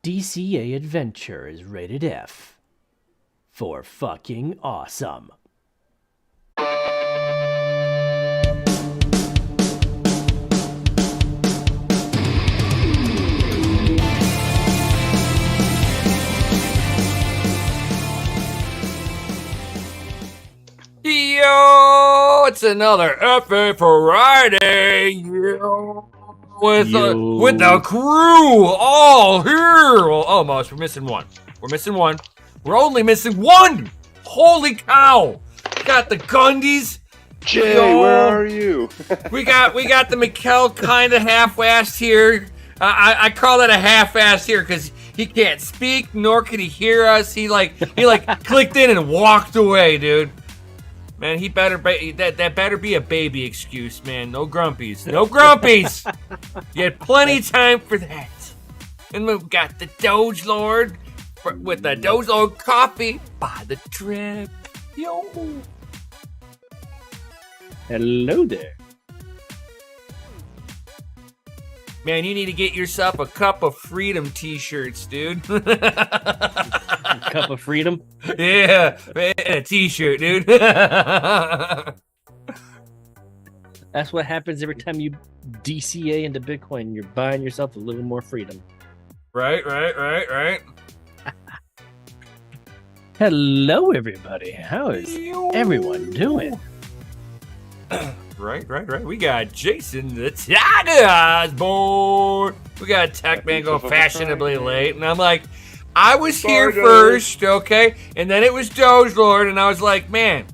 DCA Adventure is rated F for fucking awesome. Yo, it's another FA Friday, yo, with the crew all here. Well, almost. We're missing one. We're only missing one. Holy cow! Got the Gundys. Jay, yo, where are you? we got the Mikkel kind of half-assed here. I call that a half-assed here because he can't speak nor can he hear us. He clicked in and walked away, dude. Man, he better be that better be a baby excuse, man. No grumpies. You had plenty of time for that. And we've got the DogeLord with the DogeLord coffee by the drip. Yo. Hello there. Man, you need to get yourself a Cup of Freedom t-shirts, dude. Cup of Freedom? Yeah, man, a t-shirt, dude. That's what happens every time you DCA into Bitcoin. You're buying yourself a little more freedom. Right. Hello, everybody. How is everyone doing? Right. We got Jason the Tiger board. We got Techman go fashionably late, and I'm like, I was here first, okay, and then it was DogeLord, and I was like, man,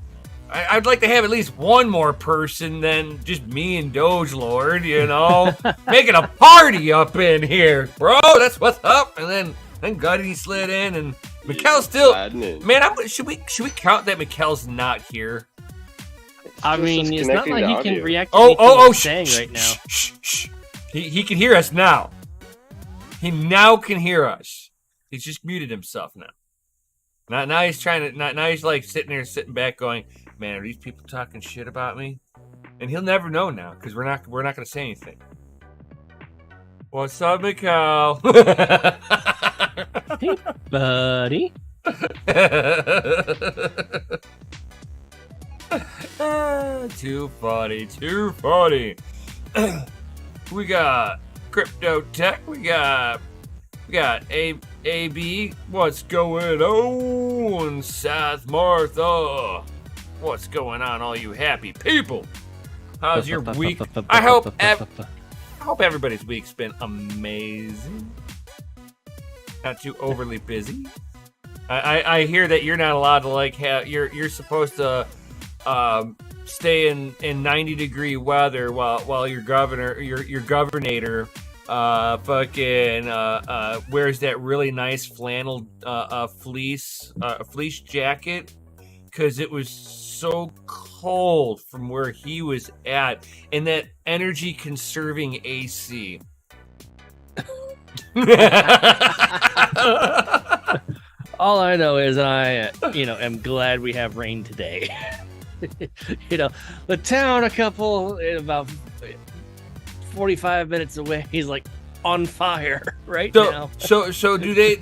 I'd like to have at least one more person than just me and DogeLord, you know, making a party up in here, bro. That's what's up. And then Gutty slid in, and Mikkel's still. Man, should we count that Mikkel's not here? I mean, it's not like he can react to anything I'm saying right now. He can hear us now. He now can hear us. He's just muted himself now. Now he's trying to. Now he's like sitting back, going, "Man, are these people talking shit about me?" And he'll never know now because we're not going to say anything. What's up, Mikkel? Hey, buddy. Too funny. We got Crypto Tech. We got AB. What's going on? South Martha. What's going on, all you happy people? How's your week? I hope everybody's week's been amazing. Not too overly busy. I hear that you're not allowed to you're supposed to stay in 90-degree weather while your governor wears that really nice flannel fleece jacket because it was so cold from where he was at in that energy conserving AC. All I know is I am glad we have rain today. The town about 45 minutes away, he's like on fire now. So do they?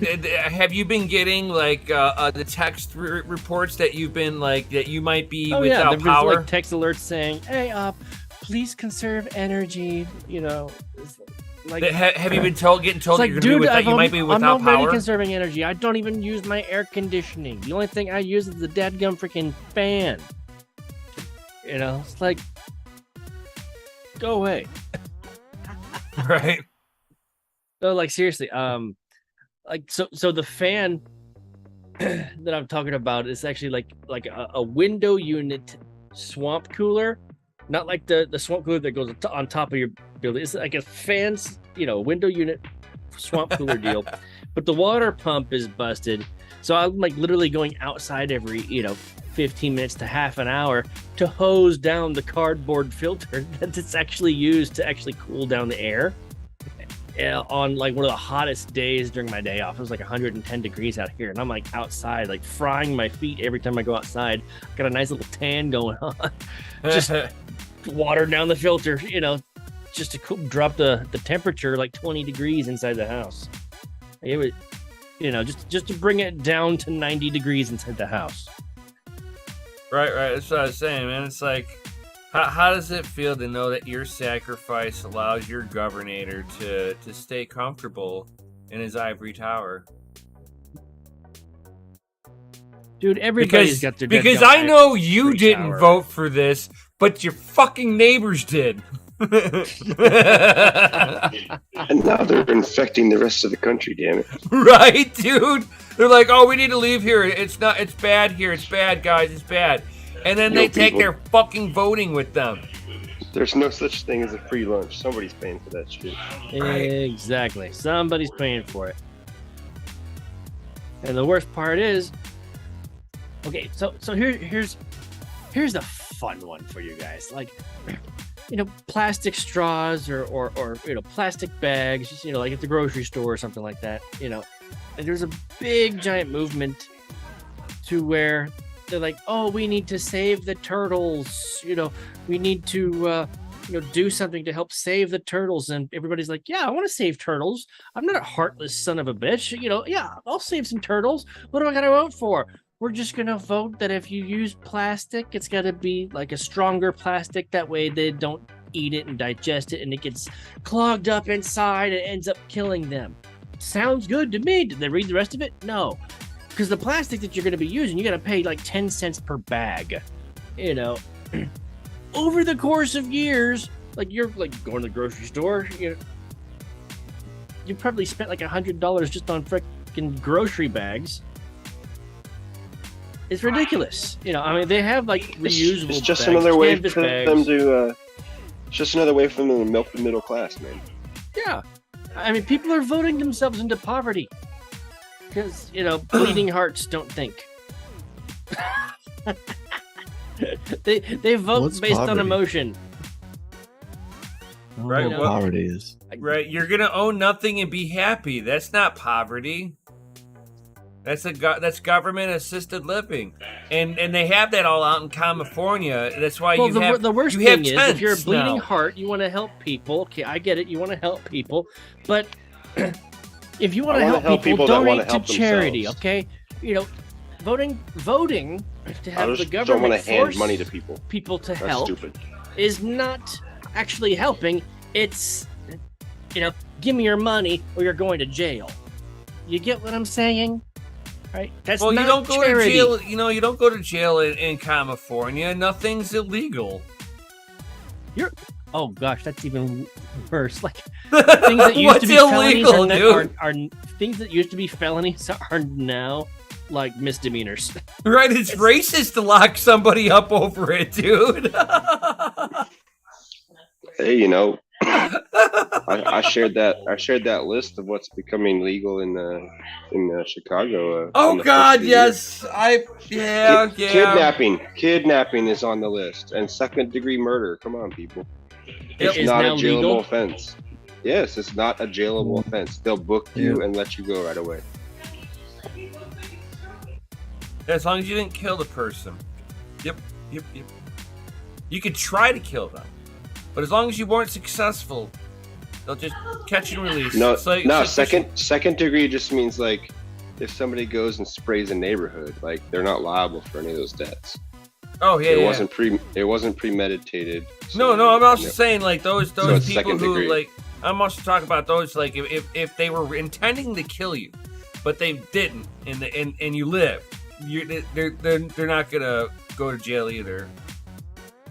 Have you been getting the text reports that you've been that you might be without power? Been, text alerts saying, "Hey, please conserve energy." Have you been getting told that you're gonna be without? You might be without power. I'm already power. Conserving energy. I don't even use my air conditioning. The only thing I use is the dadgum freaking fan. It's like, go away. Right. So, seriously, so the fan that I'm talking about is actually like a window unit swamp cooler, not like the swamp cooler that goes on top of your building. It's like a fan's, window unit swamp cooler deal, but the water pump is busted. So I'm literally going outside every 15 minutes to half an hour to hose down the cardboard filter that's actually used to actually cool down the air on one of the hottest days during my day off. It was 110 degrees out here, and I'm outside frying my feet every time I go outside. Got a nice little tan going on. Just water down the filter, just to drop the temperature 20 degrees inside the house. It would, just to bring it down to 90 degrees inside the house. Right. That's what I was saying, man. It's like, how does it feel to know that your sacrifice allows your governor to stay comfortable in his ivory tower? Dude, everybody's got their because I know you didn't vote for this, but your fucking neighbors did. And now they're infecting the rest of the country, damn it. Right, dude? They're like, oh, we need to leave here. It's bad here. It's bad, guys. It's bad. And then they take their fucking voting with them. There's no such thing as a free lunch. Somebody's paying for that shit. Exactly. Somebody's paying for it. And the worst part is, okay, so here's the fun one for you guys. Like, plastic straws or plastic bags, like at the grocery store or something like that, And there's a big giant movement to where they're like, oh, we need to save the turtles. We need to do something to help save the turtles. And everybody's like, yeah, I want to save turtles. I'm not a heartless son of a bitch. Yeah, I'll save some turtles. What do I got to vote for? We're just going to vote that if you use plastic, it's got to be like a stronger plastic. That way they don't eat it and digest it and it gets clogged up inside and ends up killing them. Sounds good to me. Did they read the rest of it? No. Because the plastic that you're going to be using, you got to pay like 10 cents per bag. Over the course of years, like you're like going to the grocery store, you probably spent like $100 just on freaking grocery bags. It's ridiculous. They have like reusable It's just bags, another way for bags. them to it's just another way for them to milk the middle class, man. Yeah. People are voting themselves into poverty. Because, bleeding hearts don't think. they vote What's based poverty? on emotion. Right, What poverty is. Right, you're gonna own nothing and be happy. That's not poverty. That's government assisted living, and they have that all out in California. That's why the worst thing is, if you're a tents bleeding now. heart, you want to help people. Okay, I get it. You want to help people, but if you want to help people, that wanna donate to help charity. themselves. Okay, voting to have the don't government want to hand force money to people. to That's help stupid. is not actually helping. It's give me your money or you're going to jail. You get what I'm saying? Right? That's Well, not you don't go charity. to jail. You don't go to jail in California. Nothing's illegal. Oh gosh, that's even worse. Like things that used to be felonies illegal, are things that used to be felonies are now like misdemeanors. Right? It's racist to lock somebody up over it, dude. Hey, I shared that list of what's becoming legal in Chicago. Oh in the God, first few yes. years. Kidnapping is on the list, and second-degree murder. Come on, people. It's Is not a now jailable legal? offense. Yes, it's not a jailable offense. They'll book you and let you go right away. As long as you didn't kill the person. Yep. You could try to kill them, but as long as you weren't successful, they'll just catch and release. No, It's like second degree just means like if somebody goes and sprays a neighborhood, like they're not liable for any of those deaths. Oh yeah, It wasn't premeditated. No, I'm also saying like those So it's people second who degree. like. I'm also talking about those like if they were intending to kill you, but they didn't, and you live, they're not gonna go to jail either.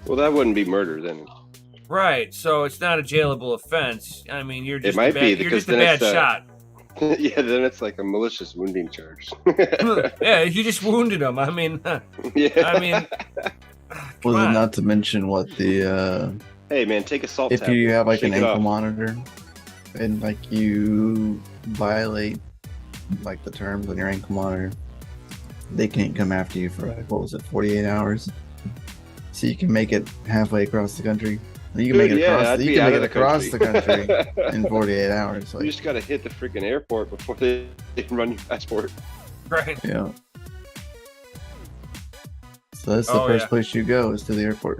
Well, that wouldn't be murder then. Right, so it's not a jailable offense. I mean, you're just might be, you're because just a then bad it's, shot. Yeah, then it's like a malicious wounding charge. Yeah, you just wounded them. I mean, Yeah. Well, on. not to mention what the Hey man, take a salt if tablet, you have like shake an it ankle off. monitor and like you violate like the terms on your ankle monitor, they can't come after you for like, what was it, 48 hours? So you can make it halfway across the country. You can make it across. I'd You be can out make of it across the country in 48 hours. You Like, just gotta hit the freaking airport before they can run your passport. Right. yeah. So that's the Oh, first yeah. place you go is to the airport.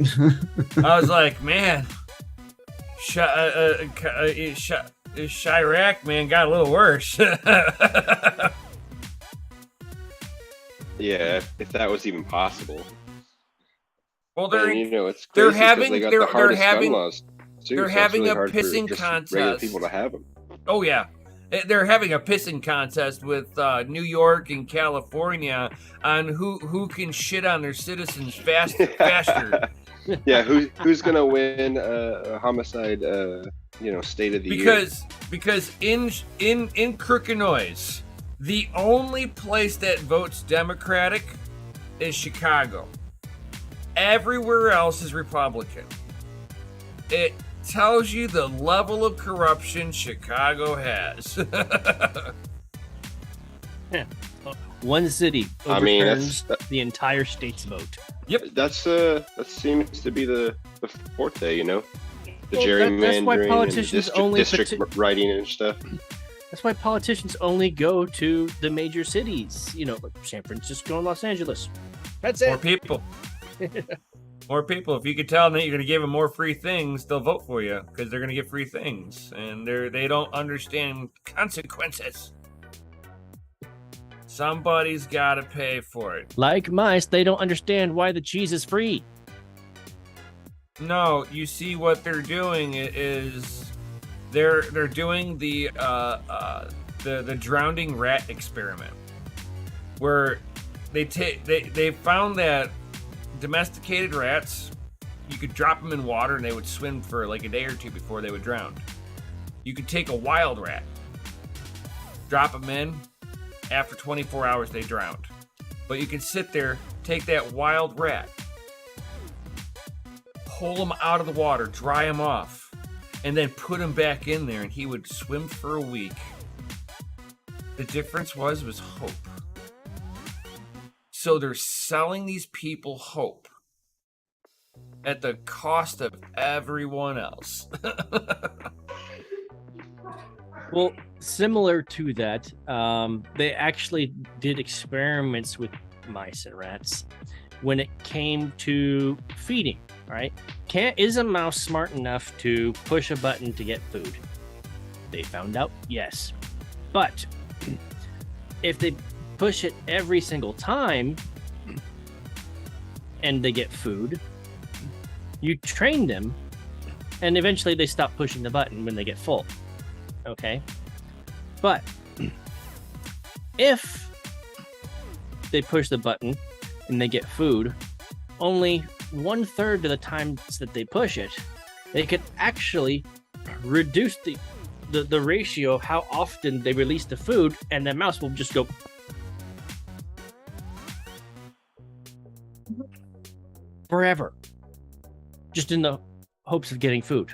I was like, man, this Chirac, man, got a little worse. Yeah, if that was even possible. Well, And, you know, it's they're crazy 'cause having they got they're the they're hardest having gun laws. Too, they're so it's having really a hard for pissing just contest. regular people to have them. Oh yeah, they're having a pissing contest with New York and California on who can shit on their citizens faster. Yeah, who's gonna win a homicide? You know, state of the year. Because in Crookenoise, the only place that votes Democratic is Chicago. Everywhere else is Republican. It tells you the level of corruption Chicago has. Yeah. One city I mean, overturns the entire state's vote. Yep. That seems to be the forte, you know, the Well, gerrymandering that's why and politicians only district writing and stuff. That's why politicians only go to the major cities, you know, like San Francisco and Los Angeles. That's More it. people. More people. If you could tell them that you're going to give them more free things, they'll vote for you because they're going to get free things, and they don't understand consequences. Somebody's got to pay for it. Like mice, they don't understand why the cheese is free. No, you see what they're doing is they're doing the drowning rat experiment, where they found that domesticated rats, you could drop them in water and they would swim for like a day or two before they would drown. You could take a wild rat, drop them in, after 24 hours they drowned. But you can sit there, take that wild rat, pull him out of the water, dry him off, and then put him back in there and he would swim for a week. The difference was hope. So they're selling these people hope at the cost of everyone else. Well, similar to that, they actually did experiments with mice and rats when it came to feeding. Right? Is a mouse smart enough to push a button to get food? They found out yes. But if they push it every single time and they get food, you train them and eventually they stop pushing the button when they get full. Okay? But if they push the button and they get food, only 1/3 of the times that they push it, they could actually reduce the ratio of how often they release the food, and the mouse will just go forever, just in the hopes of getting food.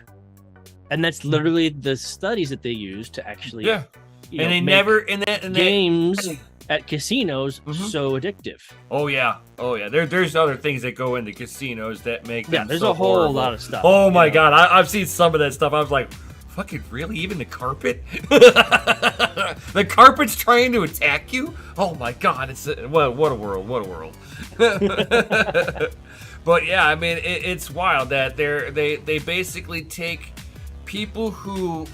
And that's literally the studies that they use to actually, Yeah. you And know, they make never and that games at casinos Mhm. so addictive. Oh yeah. There's other things that go into casinos that make Yeah, them there's so a whole horrible. lot of stuff. Oh you my know. god, I've seen some of that stuff. I was like, fucking really? Even the carpet? The carpet's trying to attack you? Oh my god, what a world, what a world. But yeah, I mean, it's wild that they basically take people who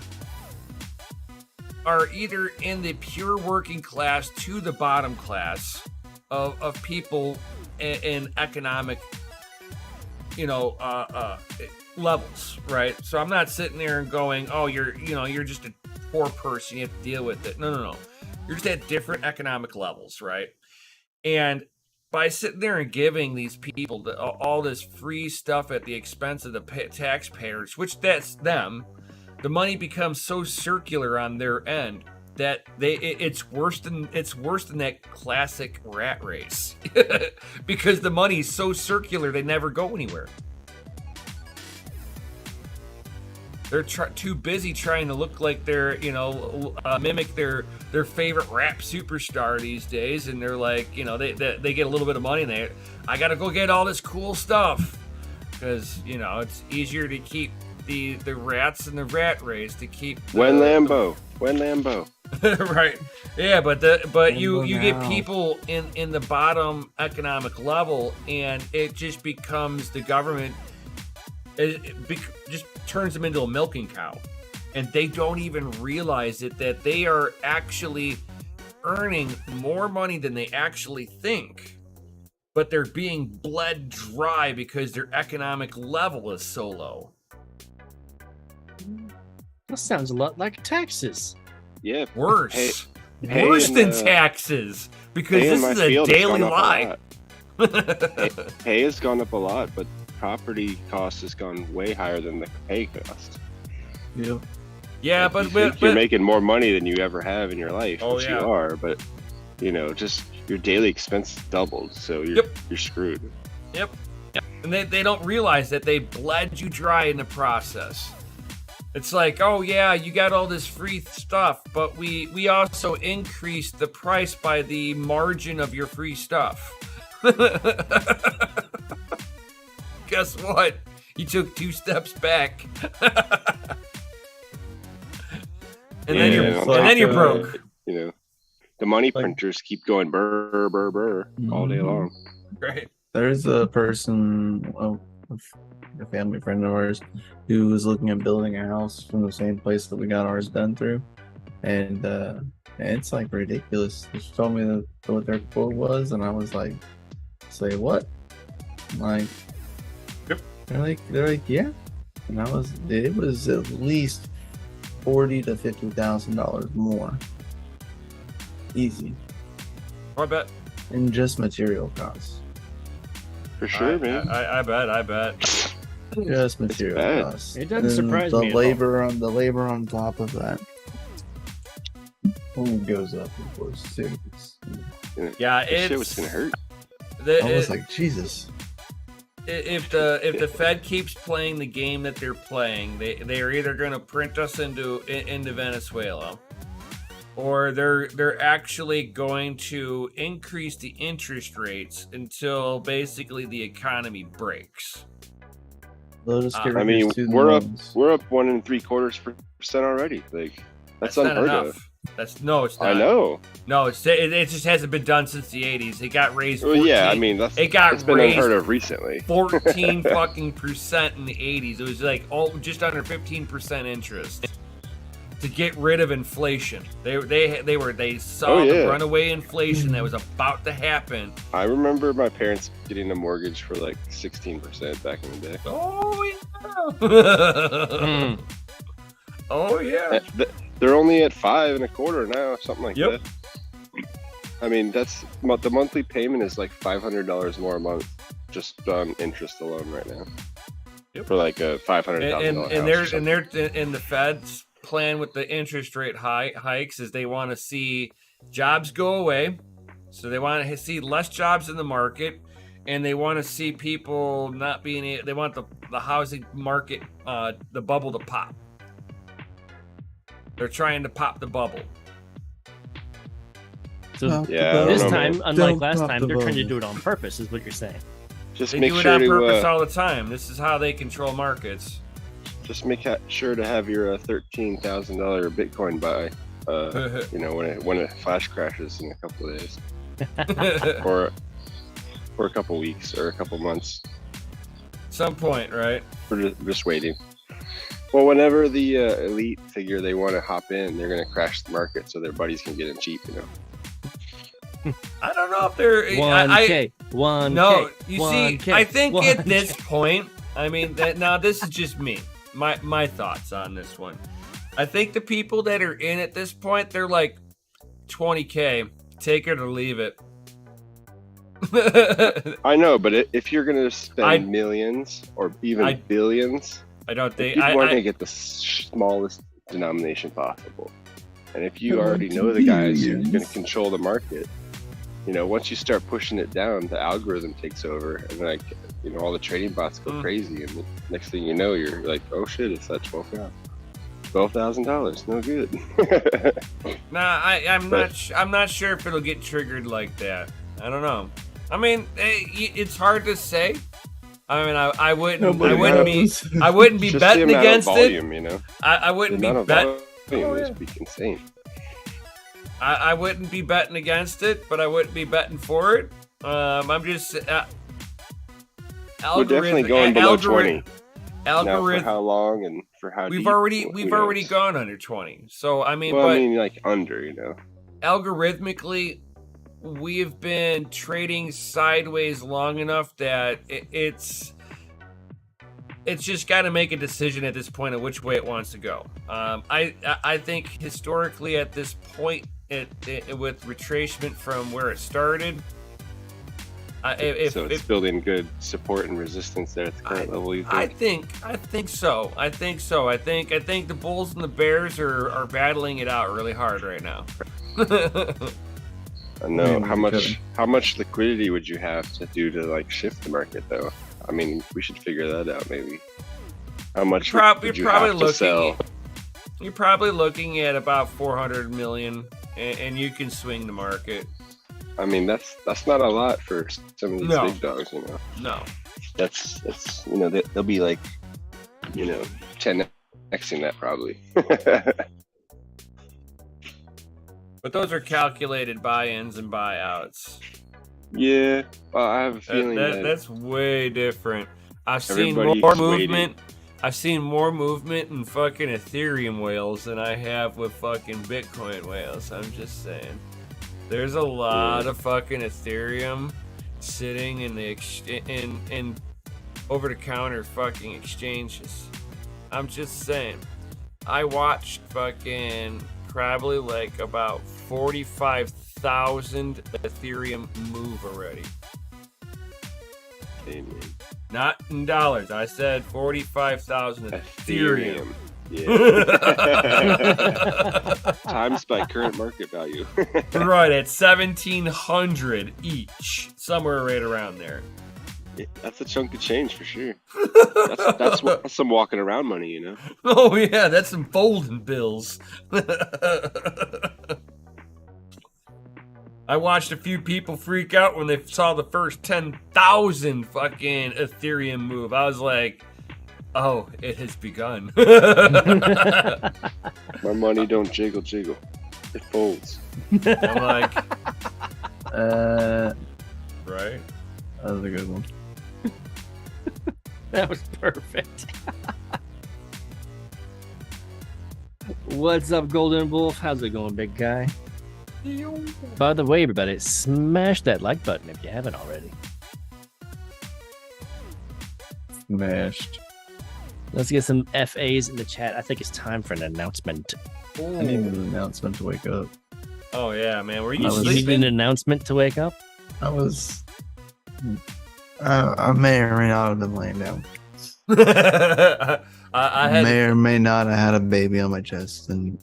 are either in the pure working class to the bottom class of people in economic, levels, right? So I'm not sitting there and going, oh, you're just a poor person, you have to deal with it. No. You're just at different economic levels, right? And by sitting there and giving these people all this free stuff at the expense of the taxpayers, which that's them, the money becomes so circular on their end that it's worse than that classic rat race. Because the money's so circular, they never go anywhere. They're too busy trying to look like they're, mimic their favorite rap superstar these days, and they're like, they get a little bit of money and I gotta go get all this cool stuff because it's easier to keep the rats in the rat race to keep When Lambo. Right. Yeah, but you Lambo get now. people in the bottom economic level, and it just becomes the government. Just turns them into a milking cow. and they don't even realize it, that they are actually earning more money than they actually think, but they're being bled dry because their economic level is so low. That sounds a lot like taxes. Yeah. Worse. Hey, Worse in than the- taxes, because Hey, in this my is a field, it's daily gone up a lie. lot. Hay has gone up a lot, but property cost has gone way higher than the hay cost. Yep. Yeah, Like, but, you think but you're making more money than you ever have in your life, Oh, which yeah. you are, but just your daily expense doubled, so you're screwed. Yep. And they don't realize that they bled you dry in the process. It's like, oh yeah, you got all this free stuff, but we also increased the price by the margin of your free stuff. Guess what? You took 2 steps back. and then you're broke. The money printers keep going burr, burr, burr all day long. Right. There's a person, a family friend of ours, who was looking at building a house from the same place that we got ours done through, and it's like ridiculous. She told me what their quote was, and I was like, "Say what?" Like, Yep. They're like, yeah, and it was at least $40,000 to $50,000 more, easy, I bet. in just material costs. For sure, man. I bet. Just material bad. costs. It doesn't And surprise the me at all. labor on top of that. Goes up, of course, too. Yeah, That shit was gonna hurt. I was like, Jesus. If the Fed keeps playing the game that they're playing, they are either going to print us into Venezuela, or they're actually going to increase the interest rates until basically the economy breaks. They'll just get I mean, reduced to the we're up loans. 1.75% already. Like that's not unheard enough. of. It's not. I know. No, it just hasn't been done since the 80s. It got raised. 14, Well, yeah, I mean it got it's been raised unheard of recently. 14 fucking percent in the 80s. It was like just under 15% interest to get rid of inflation. They saw the runaway inflation that was about to happen. I remember my parents getting a mortgage for like 16% back in the day. Oh yeah. Oh yeah. They're only at 5.25% now, something like Yep. that. I mean, the monthly payment is like $500 more a month, just on interest alone right now. Yep. For like a $500,000 house. And the Fed's plan with the interest rate hikes is they want to see jobs go away, so they want to see less jobs in the market, and they want to see people not being. They want the housing market, the bubble to pop. They're trying to pop the bubble. So Yeah, this I don't time, know. unlike Don't last pop time, the they're trying to bubble. do it on purpose, is what you're saying. Just They make do it sure on purpose to all the time. This is how they control markets. just make sure to have your $13,000 Bitcoin buy. When it flash crashes in a couple of days, or a couple weeks, or a couple months. Some point, right? We're just waiting. Well, whenever the elite figure they want to hop in, they're going to crash the market so their buddies can get in cheap, I don't know if they're 1K, 1K. No, you 1K, see, I think 1K. at this point, I mean, now this is just me, my thoughts on this one. I think the people that are in at this point, they're like 20K, take it or leave it. I know, but if you're going to spend millions or even billions, I don't think people are going to get the smallest denomination possible. And if you already know the guys who are going to control the market, once you start pushing it down, the algorithm takes over, and all the trading bots go crazy, and the next thing you know, you're like, oh shit, it's at $12,000, no good. Nah, I'm not sure if it'll get triggered like that. I don't know. I mean, it's hard to say. I mean, I wouldn't be Just betting the amount against of volume, it. I wouldn't the be amount betting. of volume is insane. I wouldn't be betting against it, but I wouldn't be betting for it. I'm just We're definitely going below 20. Now, for algorithm. how long and for how We've deep, already knows? gone under 20. So I mean, Well, but I mean, like under, algorithmically, we've been trading sideways long enough that it's just got to make a decision at this point of which way it wants to go. I think historically at this point, with retracement from where it started, so it's building good support and resistance there at the current level. You think? I think so. I think the Bulls and the Bears are battling it out really hard right now. I know. How much liquidity would you have to do to like shift the market though? I mean, we should figure that out maybe. How much would you have to sell? You're probably looking at about 400 million, and you can swing the market. I mean, that's not a lot for some of these big dogs, No. That's they'll be like, 10xing that probably. But those are calculated buy-ins and buyouts. Yeah, well, I have a feeling that's way different. I've seen more movement. I've seen more movement in fucking Ethereum whales than I have with fucking Bitcoin whales. I'm just saying. There's a lot of fucking Ethereum sitting in the in over-the-counter fucking exchanges. I'm just saying. I watched fucking probably like about 45,000 Ethereum move already. Amen. Not in dollars. I said 45,000 Ethereum. Yeah. Times by current market value. Right, at 1,700 each. Somewhere right around there. Yeah, that's a chunk of change for sure. That's some walking around money, Oh yeah, that's some folding bills. I watched a few people freak out when they saw the first 10,000 fucking Ethereum move. I was like, oh, it has begun. My money don't jiggle. It folds. I'm like, right? That was a good one. That was perfect. What's up, Golden Wolf? How's it going, big guy? By the way, everybody, smash that like button if you haven't already. Smashed. Let's get some FAs in the chat. I think it's time for an announcement. I need an announcement to wake up. Oh yeah, man. Were you You need sleeping? an announcement to wake up? I may or may not have been laying down. I had may or may not have had a baby on my chest, and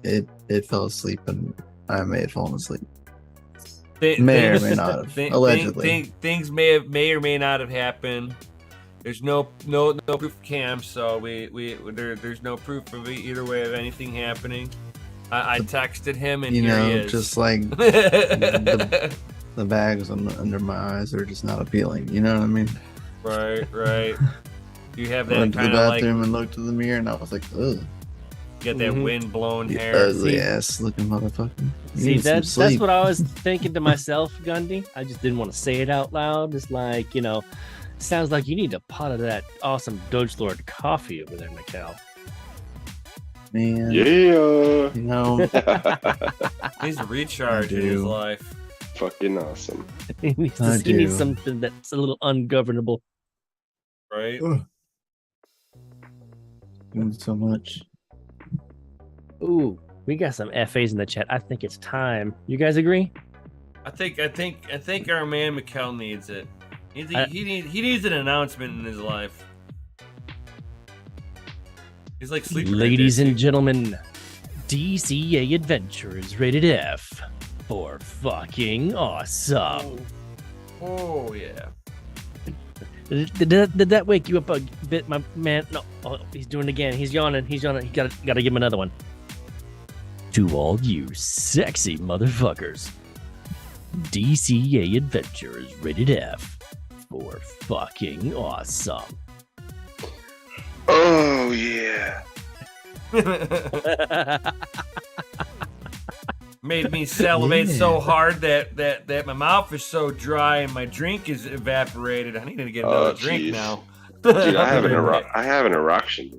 it fell asleep, and I may have fallen asleep. May or may not have. Allegedly, things may or may not have happened. There's no proof of cam, so there's no proof of either way of anything happening. I texted him, and here he is. Just like the bags under my eyes are just not appealing. You know what I mean? Right. You have that Went to the kind of like bathroom and looked in the mirror, and I was like, ugh. Get that wind-blown You hair. ugly ass looking motherfucker. You See, need some that's sleep. what I was thinking to myself, Gundy. I just didn't want to say it out loud. It's like, sounds like you need a pot of that awesome DogeLord coffee over there, Mikkel. Man. Yeah. He's a recharge in his life. Fucking awesome. He needs something that's a little ungovernable. Right? Doing so much. Ooh, we got some FAs in the chat. I think it's time. You guys agree? I think our man Mikkel needs it. He needs an announcement in his life. He's like sleeping. Ladies and gentlemen, DCA Adventure is rated F for fucking awesome. Oh yeah. Did that wake you up a bit, my man? No, he's doing it again. He's yawning. He gotta give him another one. To all you sexy motherfuckers, DCA Adventure is rated F for fucking awesome. Oh yeah. Made me salivate so hard that my mouth is so dry and my drink is evaporated. I need to get another drink now. Dude, I have an erection.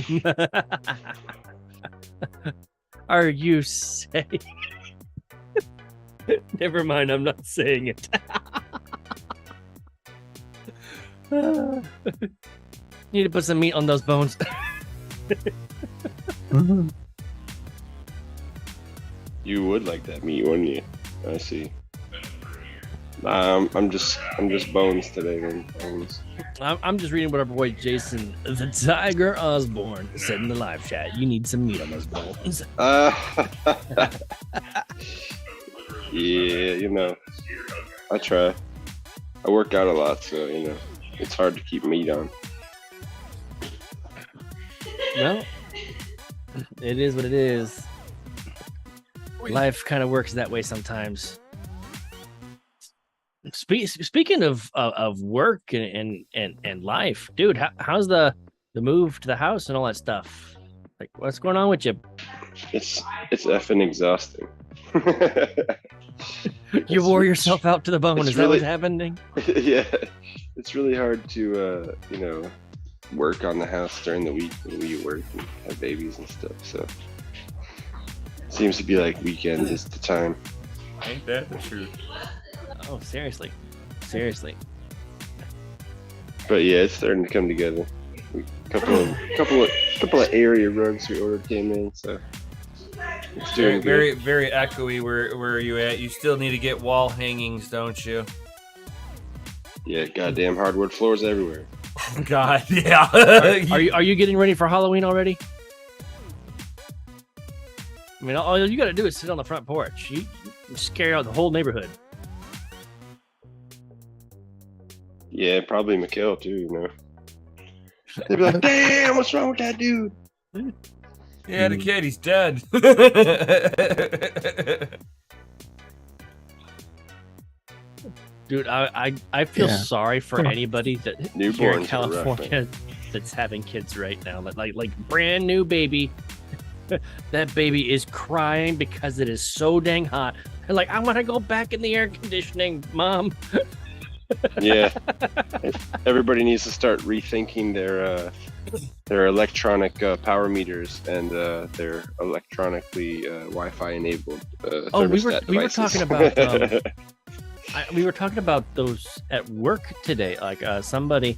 You know? Are you saying? Never mind, I'm not saying it. Need to put some meat on those bones. You would like that meat, wouldn't you? I see. I'm just bones today, man. Bones. I'm just reading what our boy Jason, the Tiger Osborne, said in the live chat. You need some meat on those bones. Yeah, you know, I try. I work out a lot, so you know, it's hard to keep meat on. Well, it is what it is. Life kind of works that way sometimes. Speaking of work and life, dude, how's the move to the house and all that stuff? Like, what's going on with you? It's effing exhausting. You wore yourself out to the bone. Is that what's happening? Yeah, it's really hard to you know, work on the house during the week when we work and have babies and stuff. So it seems to be like weekend is the time. Ain't that the truth? Oh, seriously. But yeah, it's starting to come together. Couple of area rugs we ordered came in, so it's doing Very, good. very echoey. Where are you at? You still need to get wall hangings, don't you? Yeah, goddamn hardwood floors everywhere. God, yeah. Are you getting ready for Halloween already? I mean, all you got to do is sit on the front porch. You scare out the whole neighborhood. Yeah, probably Mikhail too, you know. They'd be like, damn, what's wrong with that dude? Yeah, the kid, he's dead. Dude, I feel sorry for anybody that here in Newborns are California that's having kids right now. Like brand new baby. That baby is crying because it is so dang hot. And like, I want to go back in the air conditioning, Mom. Yeah, everybody needs to start rethinking their electronic power meters and their electronically Wi-Fi enabled thermostat we were talking devices. about we were talking about those at work today. Like somebody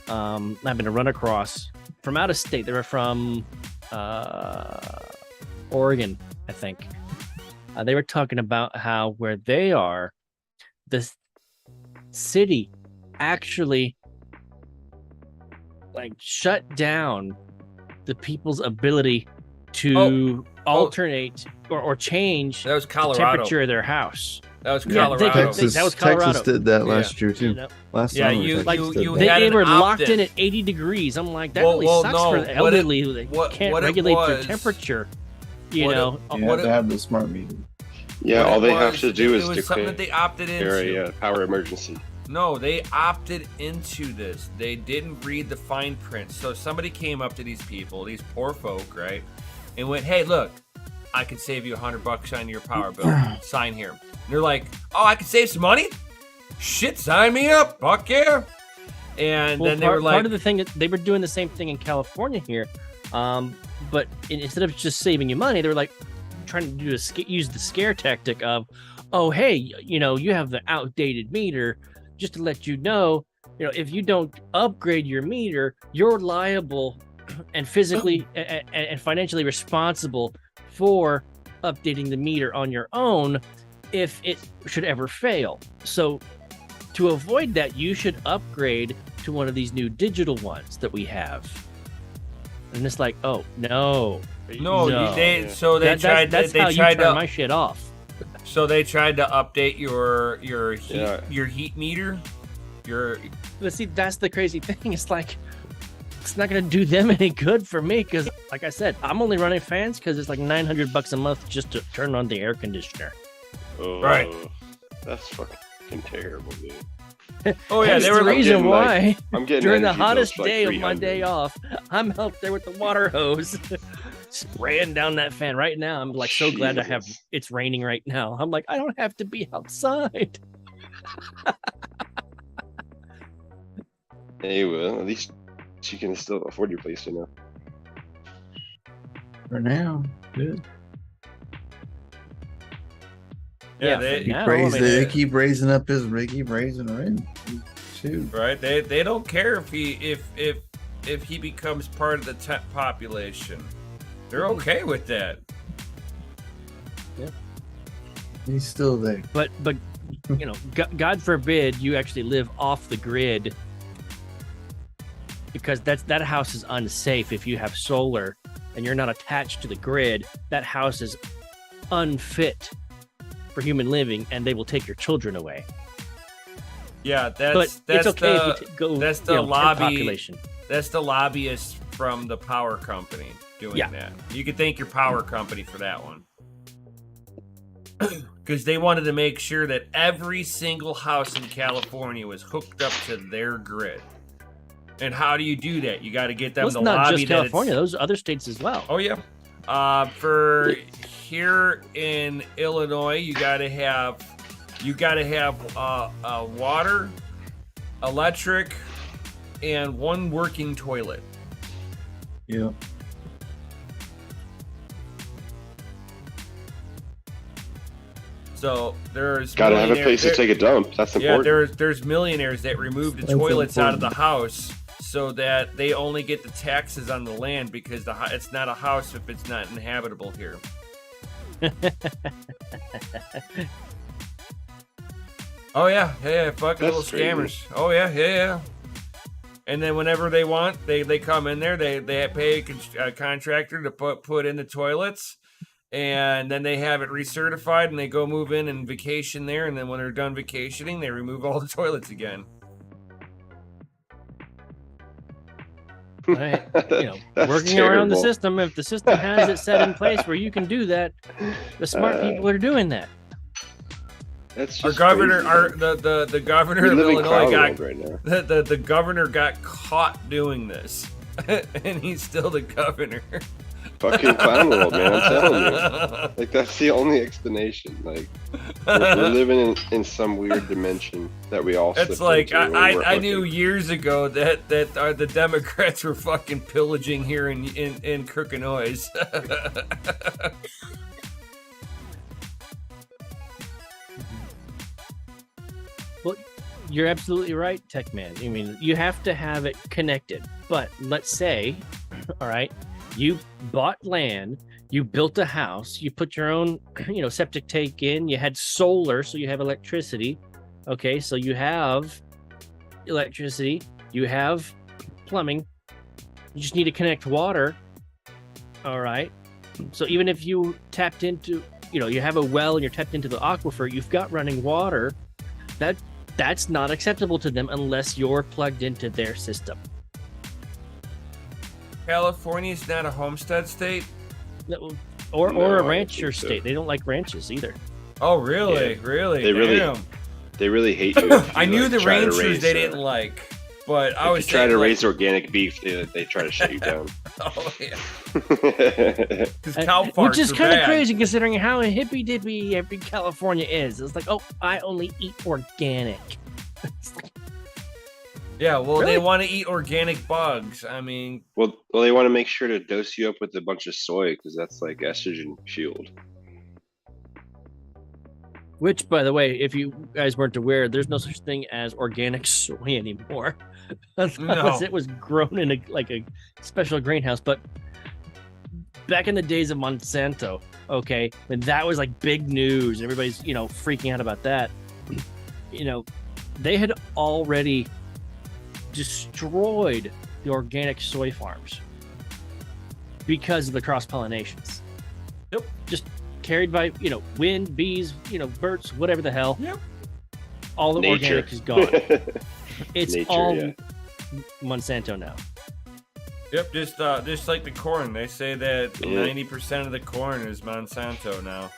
happened to run across from out of state. They were from Oregon, I think. They were talking about how where they are, this city actually like shut down the people's ability to alternate or change That was the Colorado. temperature of their house. That was Yeah, Colorado. Texas, That was Colorado. Texas did that last year too. You know? Last Yeah, summer, you- Texas you- did you that. They had were an locked opt-in. in at 80 degrees. I'm like, that Well, really well, sucks no, for the what it- elderly who what- can't what it regulate their was- temperature. what You it- know, You have to have the smart meter. Yeah, What all it they have was, to do it is was something that they opted declare into. a power emergency. No, they opted into this. They didn't read the fine print. So somebody came up to these people, these poor folk, right, and went, "Hey, look, I could save you $100 on your power bill. Sign here." And they're like, "Oh, I could save some money? Shit, sign me up. Fuck yeah!" And well, then they were like, part of the thing that they were doing the same thing in California here, but instead of just saving you money, they were like trying to use the scare tactic of, "Oh, hey, you know, you have the outdated meter. Just to let you know, if you don't upgrade your meter, you're liable and physically and financially responsible for updating the meter on your own if it should ever fail. So to avoid that, you should upgrade to one of these new digital ones that we have." And it's like, oh no, "No, they tried. That's They how you tried turn to. my shit off. So they tried to update your heat Yeah. your heat meter. But see, that's the crazy thing. It's like, it's not going to do them any good for me because, like I said, I'm only running fans because it's like $900 a month just to turn on the air conditioner. Oh, Right. That's fucking terrible, dude. Oh yeah, That's they were the like, reason getting, why I'm getting during the energy bills hottest for, like, day of my 300. day off, I'm out there with the water hose spraying down that fan right now. I'm like so glad to have Jesus. it's raining right now. I'm like, I don't have to be outside. Hey, well, at least you can still afford your place, you know. For now, good. Yeah, for they now, They keep raising up his Ricky raising rent. Shoot. right. They don't care if he becomes part of the population. They're okay with that. He's still there. but you know, God forbid you actually live off the grid, because that house is unsafe. If you have solar and you're not attached to the grid, that house is unfit for human living, and they will take your children away. Yeah, But that's it's okay the if you go. that's the you know, lobby. population. That's the lobbyists from the power company doing Yeah. that. You could thank your power company for that one. Because they wanted to make sure that every single house in California was hooked up to their grid. And how do you do that? You got to get them Well, to it's not lobby just that California; it's... those other states as well. Oh yeah. For here in Illinois, you got to have water, electric, and one working toilet. Yeah. So there's Gotta have a place to take a dump. That's important. Yeah, there's millionaires that remove the That's toilets out of the important. house so that they only get the taxes on the land, because it's not a house if it's not inhabitable here. Oh yeah, fucking That's little crazy. scammers. Oh yeah. And then whenever they want, they come in there. They pay a contractor to put in the toilets, and then they have it recertified, and they go move in and vacation there. And then when they're done vacationing, they remove all the toilets again. Right. You know, That's working around the terrible. system. If the system has it set in place where you can do that, the smart people are doing that. That's Our just governor, crazy, man. the governor We of live in Illinois clown got world right now. the governor got caught doing this, and he's still the governor. Fucking clown world, man. I'm telling you. Like, that's the only explanation. Like, we're living in some weird dimension that we all. It's slipped like into when we're I knew hooking. years ago that the Democrats were fucking pillaging here in Kirkenois. Well, you're absolutely right, Tech Man. I mean, you have to have it connected. But let's say, all right, you bought land, you built a house, you put your own, septic tank in, you had solar, so you have electricity. Okay, so you have electricity, you have plumbing, you just need to connect water. All right. So even if you tapped into, you have a well and you're tapped into the aquifer, you've got running water. That's not acceptable to them unless you're plugged into their system. California's not a homestead state. Or No, I a don't rancher think so. state. They don't like ranches either. Oh, really? Yeah. Really? They really- Damn. They really hate you. if I you, knew like, the try to ranchers raise, they didn't like, but I if was you try to saying, raise organic beef, they try to shut you down. oh yeah, because cow farts Which is are kind of bad. crazy considering how hippy dippy every California is. It's like, oh, I only eat organic. Yeah, well, Really? they want to eat organic bugs. I mean, well, they want to make sure to dose you up with a bunch of soy because that's like estrogen fueled. Which, by the way, if you guys weren't aware, there's no such thing as organic soy anymore. Unless it was grown in a special greenhouse. But back in the days of Monsanto, okay, when that was like big news, everybody's, freaking out about that. They had already destroyed the organic soy farms because of the cross pollinations. Yep. Just carried by, wind, bees, birds, whatever the hell. Yep. All the Nature. organic is gone. It's Nature, all yeah. Monsanto now. Yep, just like the corn. They say that Yeah. 90% of the corn is Monsanto now.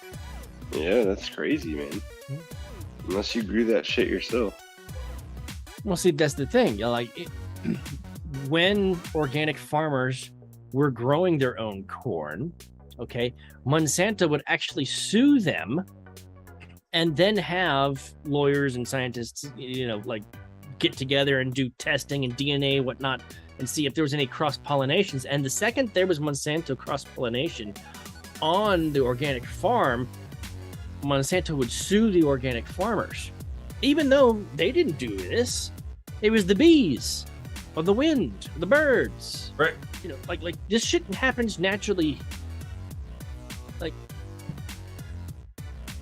Yeah, that's crazy, man. Unless you grew that shit yourself. Well, see, that's the thing. When organic farmers were growing their own corn, okay, Monsanto would actually sue them and then have lawyers and scientists, get together and do testing and DNA and whatnot and see if there was any cross pollinations. And the second there was Monsanto cross pollination on the organic farm, Monsanto would sue the organic farmers, even though they didn't do this. It was the bees, or the wind, the birds. Right. You know, like this shit happens naturally. Like,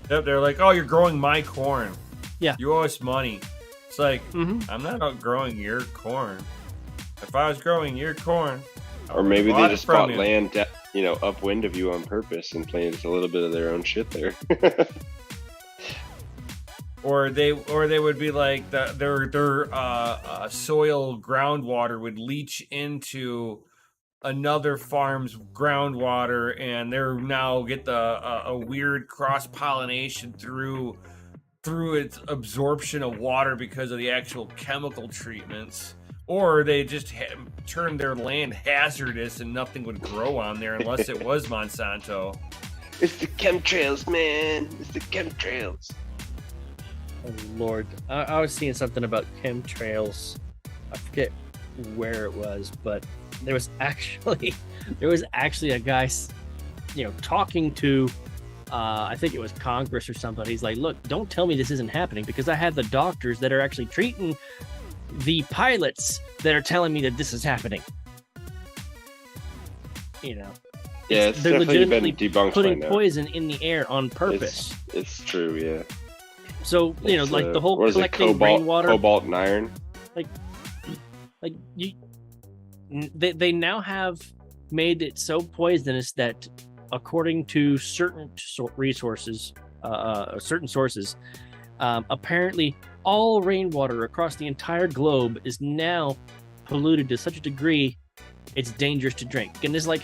yep, they're like, oh, you're growing my corn. Yeah. You owe us money. It's like, Mhm. I'm not outgrowing your corn. If I was growing your corn, I Or would've maybe they bought it just from bought you. land, upwind of you on purpose and planted a little bit of their own shit there. Or they would be like their soil groundwater would leach into another farm's groundwater, and they're now get a weird cross pollination through its absorption of water because of the actual chemical treatments. Or they just turn their land hazardous and nothing would grow on there unless it was Monsanto. It's the chemtrails, man. It's the chemtrails. Oh Lord, I was seeing something about chemtrails. I forget where it was, but there was actually a guy, talking to, I think it was Congress or somebody. He's like, look, don't tell me this isn't happening, because I have the doctors that are actually treating the pilots that are telling me that this is happening. You know, Yeah, it's they're definitely been legitimately debunked by putting now. poison in the air on purpose. It's true, yeah. So It's, like the whole what is it, collecting rainwater. cobalt and iron. Like they now have made it so poisonous that, according to certain sources, apparently all rainwater across the entire globe is now polluted to such a degree it's dangerous to drink. And it's like,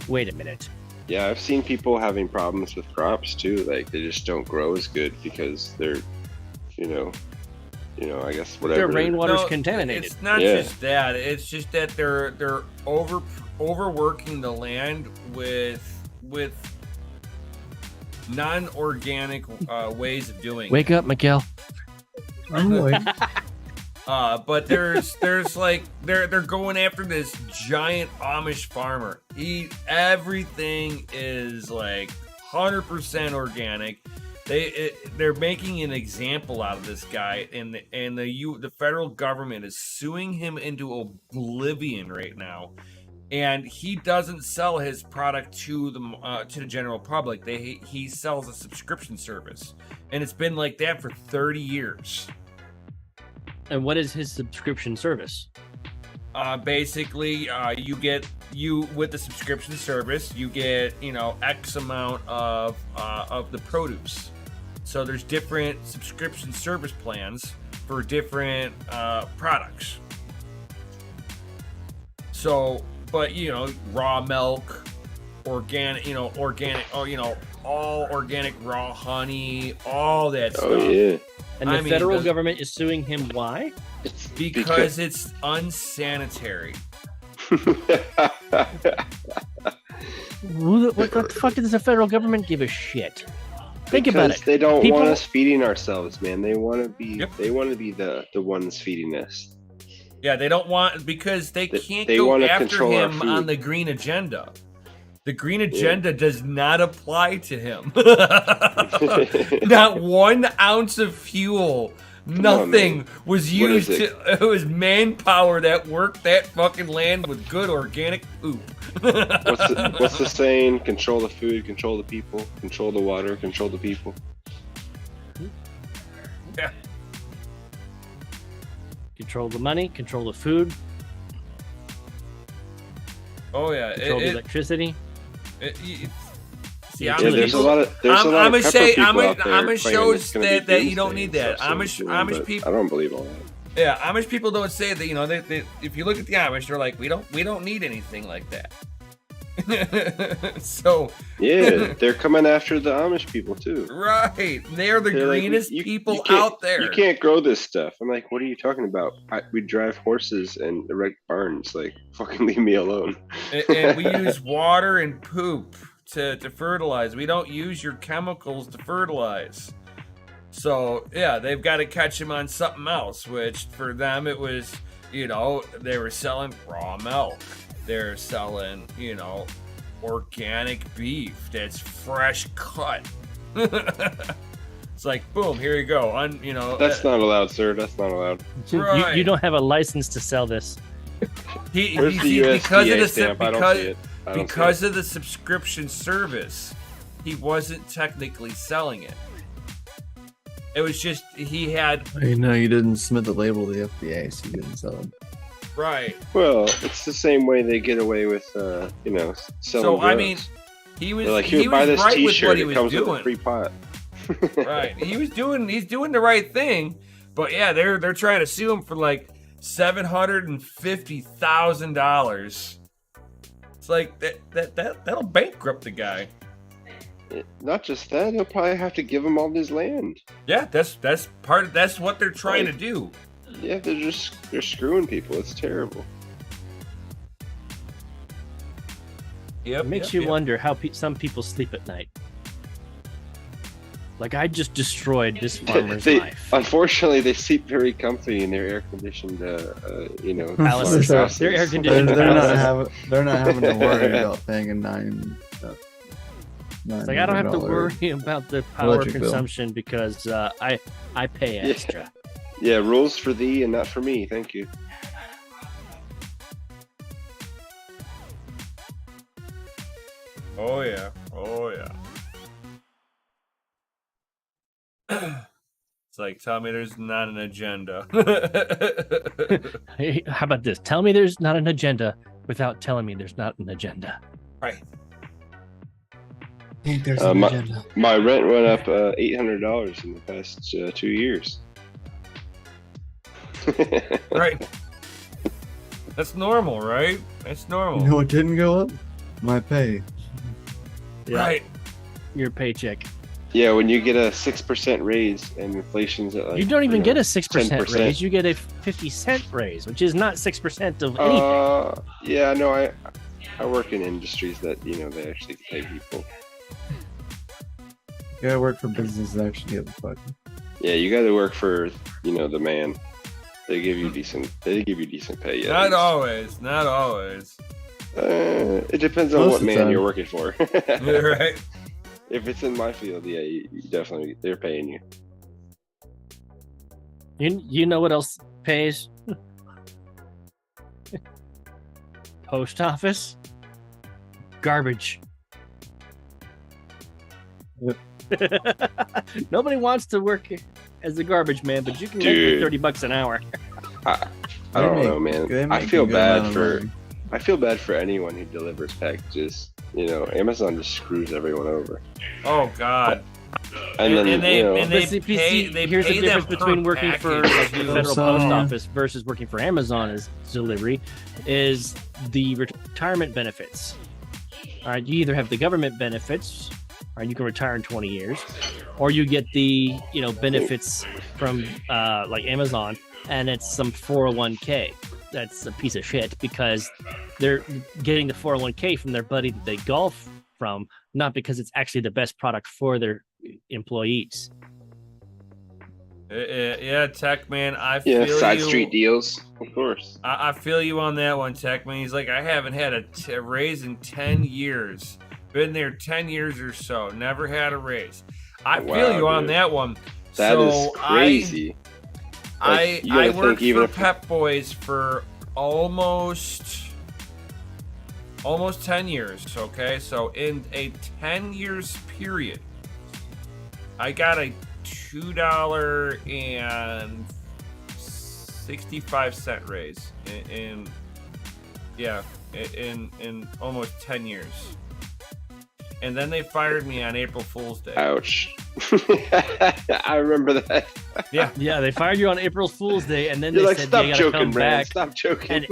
wait a minute. Yeah, I've seen people having problems with crops too. Like they just don't grow as good because they're, I guess whatever. Their rainwater's No, contaminated. It's not Yeah. just that. It's just that they're overworking the land with non-organic ways of doing Wake up, Miguel. I'm like, but there's like they're going after this giant Amish farmer. Everything is like 100% organic. They're making an example out of this guy, and the federal government is suing him into oblivion right now. And he doesn't sell his product to the general public. He sells a subscription service, and it's been like that for 30 years. And what is his subscription service? Basically, with the subscription service, you get X amount of the produce. So there's different subscription service plans for different products. So, but raw milk, organic, all organic raw honey, all that stuff. Oh yeah. And the federal government is suing him. Why? Because it's unsanitary. What the fuck does the federal government give a shit? Think about it. They don't People- want us feeding ourselves, man. They want to be. Yep. They want to be the ones feeding us. Yeah, they don't want, because they can't they go wanna after control our him food. on the green agenda. The green agenda does not apply to him. Not 1 ounce of fuel. Nothing was used. What is It was manpower that worked that fucking land with good organic poop. What's the saying? Control the food, control the people, control the water, control the people. Yeah. Control the money, control the food, Oh yeah. control the electricity. See, Yeah, Yeah, there's a lot of I'm pepper people out there Amish claiming shows it's gonna be that you don't doomsday need that. and stuff Amish soon, but people. I don't believe all that. Yeah, Amish people don't say that. They if you look at the Amish, they're like, we don't need anything like that. So Yeah, they're coming after the Amish people too. right, they're the They're like, greenest you people can't- out there. You can't grow this stuff. I'm like, what are you talking about? We drive horses and erect barns. Like, fucking leave me alone. And we use water and poop to fertilize. We don't use your chemicals to fertilize. So yeah, they've got to catch him on something else, which for them it was, you know, they were selling raw milk. They're selling, you know, organic beef that's fresh cut. It's like, boom, here you go. You know, That's not allowed, sir. That's not allowed. Right. You don't have a license to sell this. Where's the USDA stamp? I don't see it. Because of the subscription service, he wasn't technically selling it. It was just he had. No, you didn't submit the label to the FDA, so you didn't sell it. Right. Well, it's the same way they get away with, you know, selling So drugs. I mean, he was They're like, here, he buy was this right with T-shirt. what he It was comes with a doing. free pot. Right. He's doing the right thing, but yeah, they're trying to sue him for like $750,000. It's like that'll bankrupt the guy. Not just that, he'll probably have to give him all his land. Yeah, that's what they're trying to do. Yeah, they're screwing people. It's terrible. Yep. It makes you wonder how some people sleep at night. Like, I just destroyed this farmer's life. Unfortunately, they sleep very comfy in their air-conditioned, you know, Palaces. houses. They're air-conditioned. They're not having to worry about paying a It's like, I don't have to worry about the power electric bill. consumption because I pay extra. Yeah, rules for thee and not for me. Thank you. Oh yeah. Oh yeah. It's like, tell me there's not an agenda. Hey, how about this? Tell me there's not an agenda without telling me there's not an agenda. Right. I think there's an agenda. My rent went up $800 in the past 2 years. Right. That's normal, right? That's normal. You know what didn't go up? My pay. Yeah. Right. Your paycheck. Yeah, when you get a 6% raise and inflation's at like, You don't even know, get a 6% 10%. raise. You get a 50-cent raise, which is not 6% of anything. Yeah, no, I work in industries that, you know, they actually pay people. You gotta work for businesses that actually give a fuck. Yeah, you got to work for, you know, the man. They give you decent pay. Yeah, Not always. Not always. It depends on Most what of the man time. you're working for. Right. If it's in my field, yeah, you definitely, they're paying you. You know what else pays? Post office. Garbage. Nobody wants to work as a garbage man, but you can make Dude. $30 an hour. I don't know, man. I feel bad for anyone who delivers packages. You know, Amazon just screws everyone over. Oh God. And then, they you know, and But they see, pay here's the them difference per between working for like, package. the federal So- post office versus working for Amazon as delivery is the retirement benefits. All right, you either have the government benefits, or you can retire in 20 years, or you get the benefits from like Amazon, and it's some 401k. That's a piece of shit because they're getting the 401k from their buddy that they golf from, not because it's actually the best product for their employees. Yeah, Tech Man, I feel side you. street deals, of course. I feel you on that one, Tech Man. He's like, I haven't had a raise in 10 years. Been there 10 years or so. Never had a raise. I feel you on dude. that one. That is crazy. I you gotta worked think even for if- Pep Boys for almost 10 years. Okay, so in a 10 years period, I got a $2.65 raise in almost 10 years. And then they fired me on April Fool's Day. Ouch. I remember that. Yeah. Yeah, they fired you on April Fool's Day, and then You're they like, said stop you gotta joking, come man. back. Stop joking. And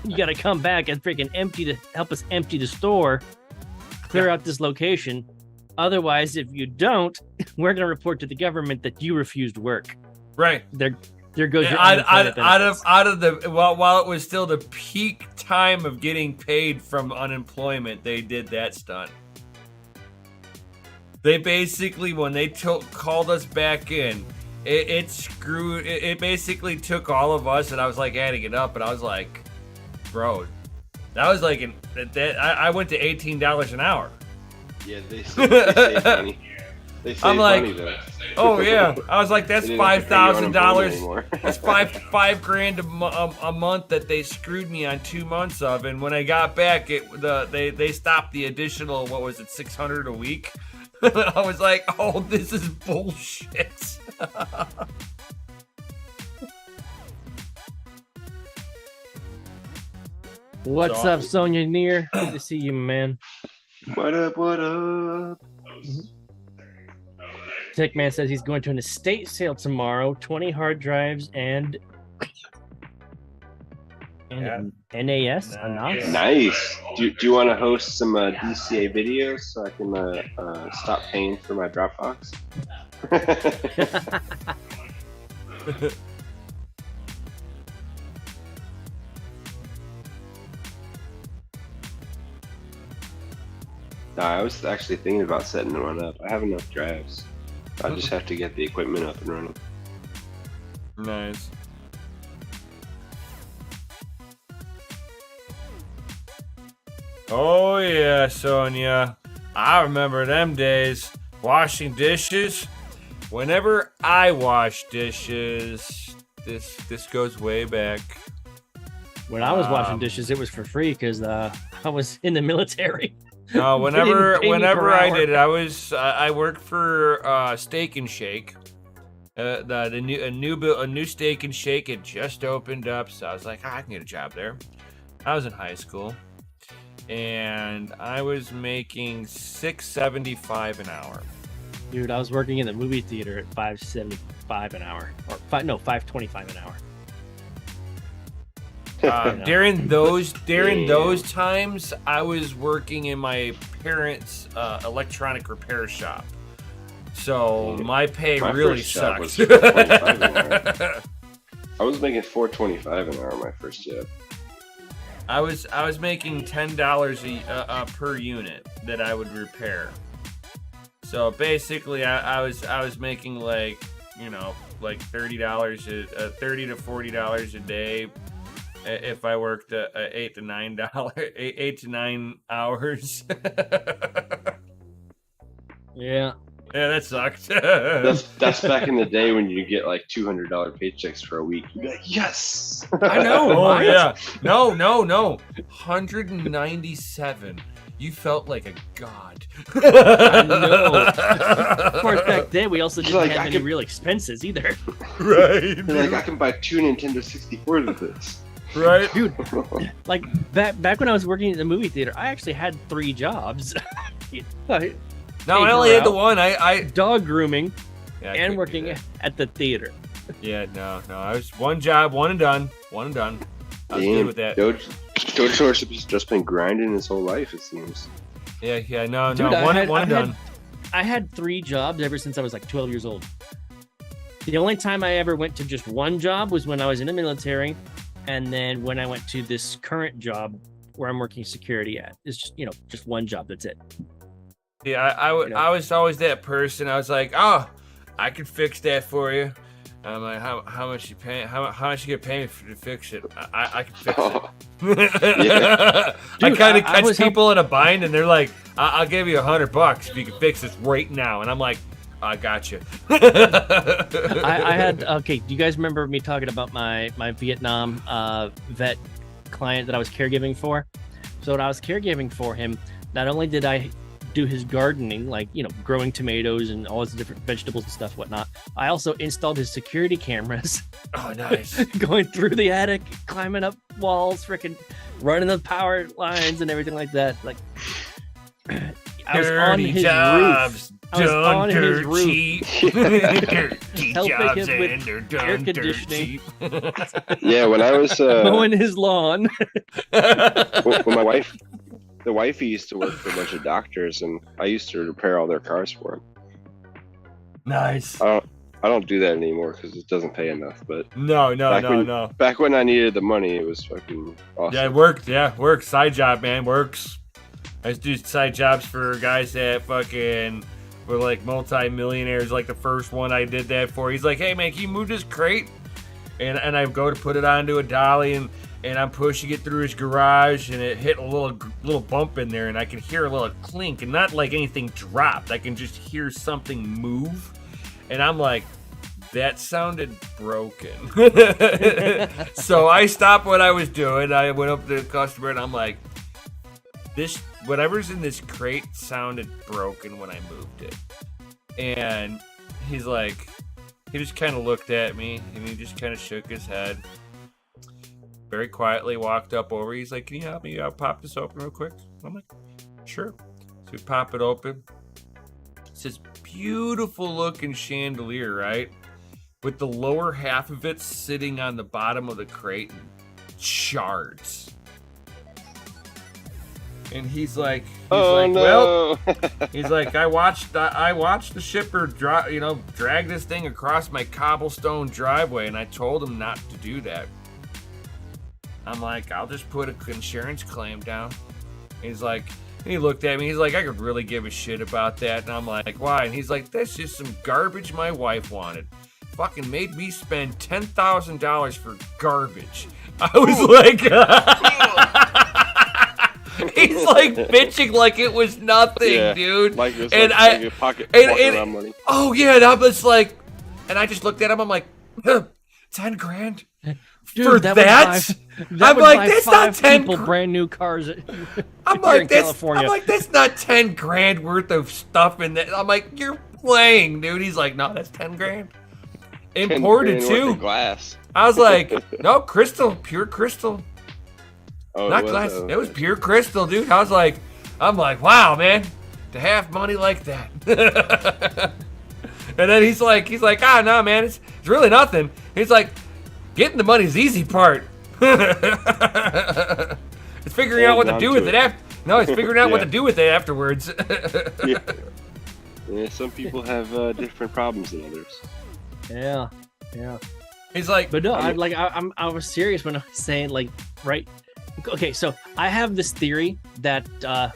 you gotta come back and freaking help us empty the store, clear out this location. Otherwise, if you don't, we're gonna report to the government that you refused work. Right. There goes your Out unemployment of the while it was still the peak time of getting paid from unemployment, they did that stunt. They basically, when they called us back in, it basically took all of us, and I was like adding it up, and I was like, bro, that was like I went to $18 an hour. Yeah, they save money. They save money though. Oh yeah, I was like, that's $5,000. That's $5,000 a month that they screwed me on 2 months of, and when I got back, they stopped the additional, what was it, $600 a week. I was like, oh, this is bullshit. What's up, Sonia Neer? Good to see you, man. What up? What up? Tech Man says he's going to an estate sale tomorrow. 20 hard drives and NAS. Nice. Do you want to host some DCA videos so I can stop paying for my Dropbox? No, I was actually thinking about setting one up. I have enough drives. I just have to get the equipment up and running. Nice. Oh yeah, Sonia. I remember them days. Washing dishes. Whenever I wash dishes, this goes way back. When I was washing dishes, it was for free because I was in the military. No, whenever I did it, I worked for Steak and Shake. A new Steak and Shake had just opened up, so I was like, I can get a job there. I was in high school, and I was making $6.75 an hour. Dude, I was working in the movie theater at $5.75 an hour, or $5.25 an hour. During those times, I was working in my parents' electronic repair shop, so my pay really sucked. I was making $4.25 an hour my first job. I was making $10 per unit that I would repair. So basically, I was making like $30 $30 to $40 a day. If I worked 8 to 9 hours. Yeah, that sucked. that's back in the day when you get like $200 paychecks for a week. You'd be like, yes. I know. Oh yeah. No. 197. You felt like a god. I know. Of course, back then we also didn't have any real expenses either. Right. Like, I can buy 2 Nintendo 64s with this. Right, dude. Like back when I was working in the movie theater, I actually had 3 jobs. I only had the one. I dog grooming and working at the theater. Yeah, no. I was one job, one and done. I was good with that. DogeLord's just been grinding his whole life, it seems. Yeah, no. Dude, one and done. I had 3 jobs ever since I was like 12 years old. The only time I ever went to just one job was when I was in the military. And then when I went to this current job where I'm working security at, it's just, just one job. That's it. Yeah, I was always that person. I was like, oh, I can fix that for you. I'm like, how much you pay? How much you gonna pay me to fix it? I can fix it. Yeah. Dude, I kind of catch people in a bind, and they're like, I'll give you $100 if you can fix this right now. And I'm like, I got you. I had, okay, do you guys remember me talking about my Vietnam vet client that I was caregiving for? So when I was caregiving for him, not only did I do his gardening, like, growing tomatoes and all his different vegetables and stuff, whatnot, I also installed his security cameras. Oh, nice. Going through the attic, climbing up walls, freaking running the power lines and everything like that. Like, I was on his roof. I was on his roof. Helping him with air conditioning. Yeah, when I was mowing his lawn. When the wifey used to work for a bunch of doctors, and I used to repair all their cars for them. Nice. I don't do that anymore because it doesn't pay enough. But no. Back when I needed the money, it was fucking awesome. Yeah, it worked. Yeah, works. Side job, man, works. I used to do side jobs for guys that fucking for like multi-millionaires. Like the first one I did that for, he's like, hey man, can you move this crate? And I go to put it onto a dolly, and I'm pushing it through his garage, and it hit a little bump in there, and I can hear a little clink, and not like anything dropped. I can just hear something move, and I'm like, that sounded broken. So I stopped what I was doing. I went up to the customer, and I'm like, this whatever's in this crate sounded broken when I moved it. And he's like, he just kind of looked at me, and he just kind of shook his head. Very quietly walked up over. He's like, can you help me pop this open real quick? I'm like, sure. So we pop it open. It's this beautiful looking chandelier, right? With the lower half of it sitting on the bottom of the crate and shards. And he's like, well, he's like, I watched the shipper drag this thing across my cobblestone driveway, and I told him not to do that. I'm like, I'll just put an insurance claim down. He's like, and he looked at me, he's like, I could really give a shit about that. And I'm like, why? And he's like, that's just some garbage my wife wanted. Fucking made me spend $10,000 for garbage. I was like, he's like bitching like it was nothing, dude. Like it was and like a pocket around money. Oh yeah, and I was like, and I just looked at him. I'm like, 10 grand. Dude, for that? I'm like, that's not 10 brand new cars. I'm like, that's not 10 grand worth of stuff in that. I'm like, you're playing, dude. He's like, no, that's 10 grand. Imported too. Glass. I was like, no, crystal, pure crystal. Oh, not glass. It was pure crystal, dude. I'm like, wow, man, to have money like that. And then he's like, no, man, it's really nothing. He's like, getting the money's the easy part. It's figuring out what to do with it after. No, it's figuring out what to do with it afterwards. Yeah, some people have different problems than others. Yeah. He's like, but no, I was serious when I was saying, like, right. Okay, so I have this theory that the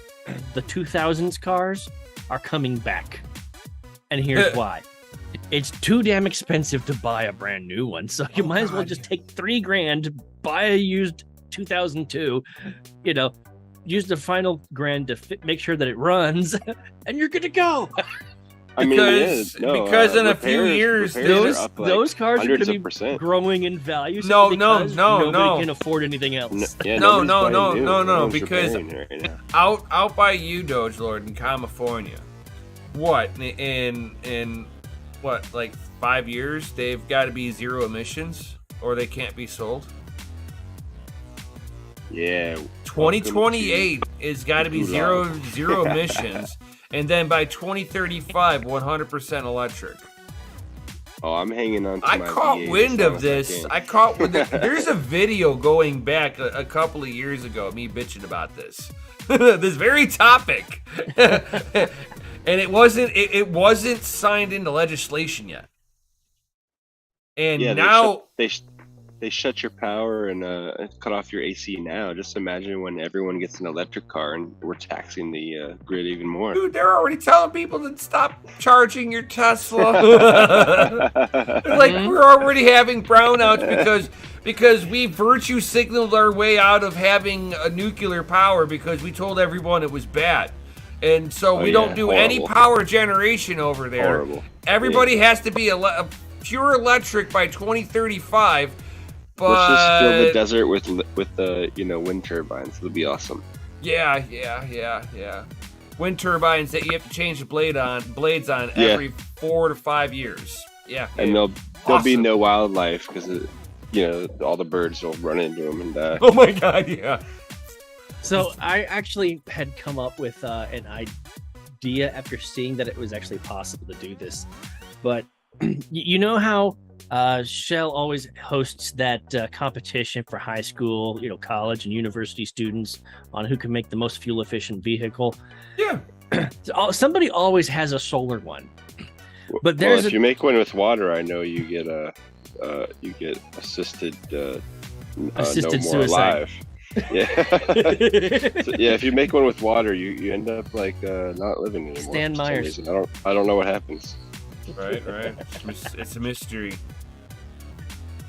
2000s cars are coming back, and here's why. It's too damn expensive to buy a brand new one, so you might as well just take $3 grand, buy a used 2002, use the final grand to make sure that it runs, and you're good to go. Because in a few years, those cars are going to be growing in value. No, nobody can afford anything else. No. Because out by you, DogeLord, in California, in like 5 years, they've got to be zero emissions, or they can't be sold. Yeah. 2028 is got to be zero emissions. And then by 2035, 100% electric. Oh, I'm hanging on to I caught wind of this. There's a video going back a couple of years ago, me bitching about this. This very topic. And it wasn't signed into legislation yet. And now they shut your power and cut off your AC now. Just imagine when everyone gets an electric car and we're taxing the grid even more. Dude, they're already telling people to stop charging your Tesla. Like, we're already having brownouts because we virtue signaled our way out of having a nuclear power because we told everyone it was bad. And so we don't do any power generation over there. Horrible. Everybody has to be a pure electric by 2035. But let's just fill the desert with the wind turbines. It'll be awesome. Yeah. Wind turbines that you have to change the blades on every 4 to 5 years. Yeah. And there'll be no wildlife because all the birds will run into them and die. Oh my god, yeah. So I actually had come up with an idea after seeing that it was actually possible to do this. But you know how Shell always hosts that competition for high school, college and university students on who can make the most fuel efficient vehicle. Yeah. Somebody always has a solar one. But if you make one with water, I know you get assisted no more suicide. alive. Yeah. So, yeah, if you make one with water, you end up like not living anymore. Stan for some Myers. reason. I don't know what happens. Right. It's a mystery.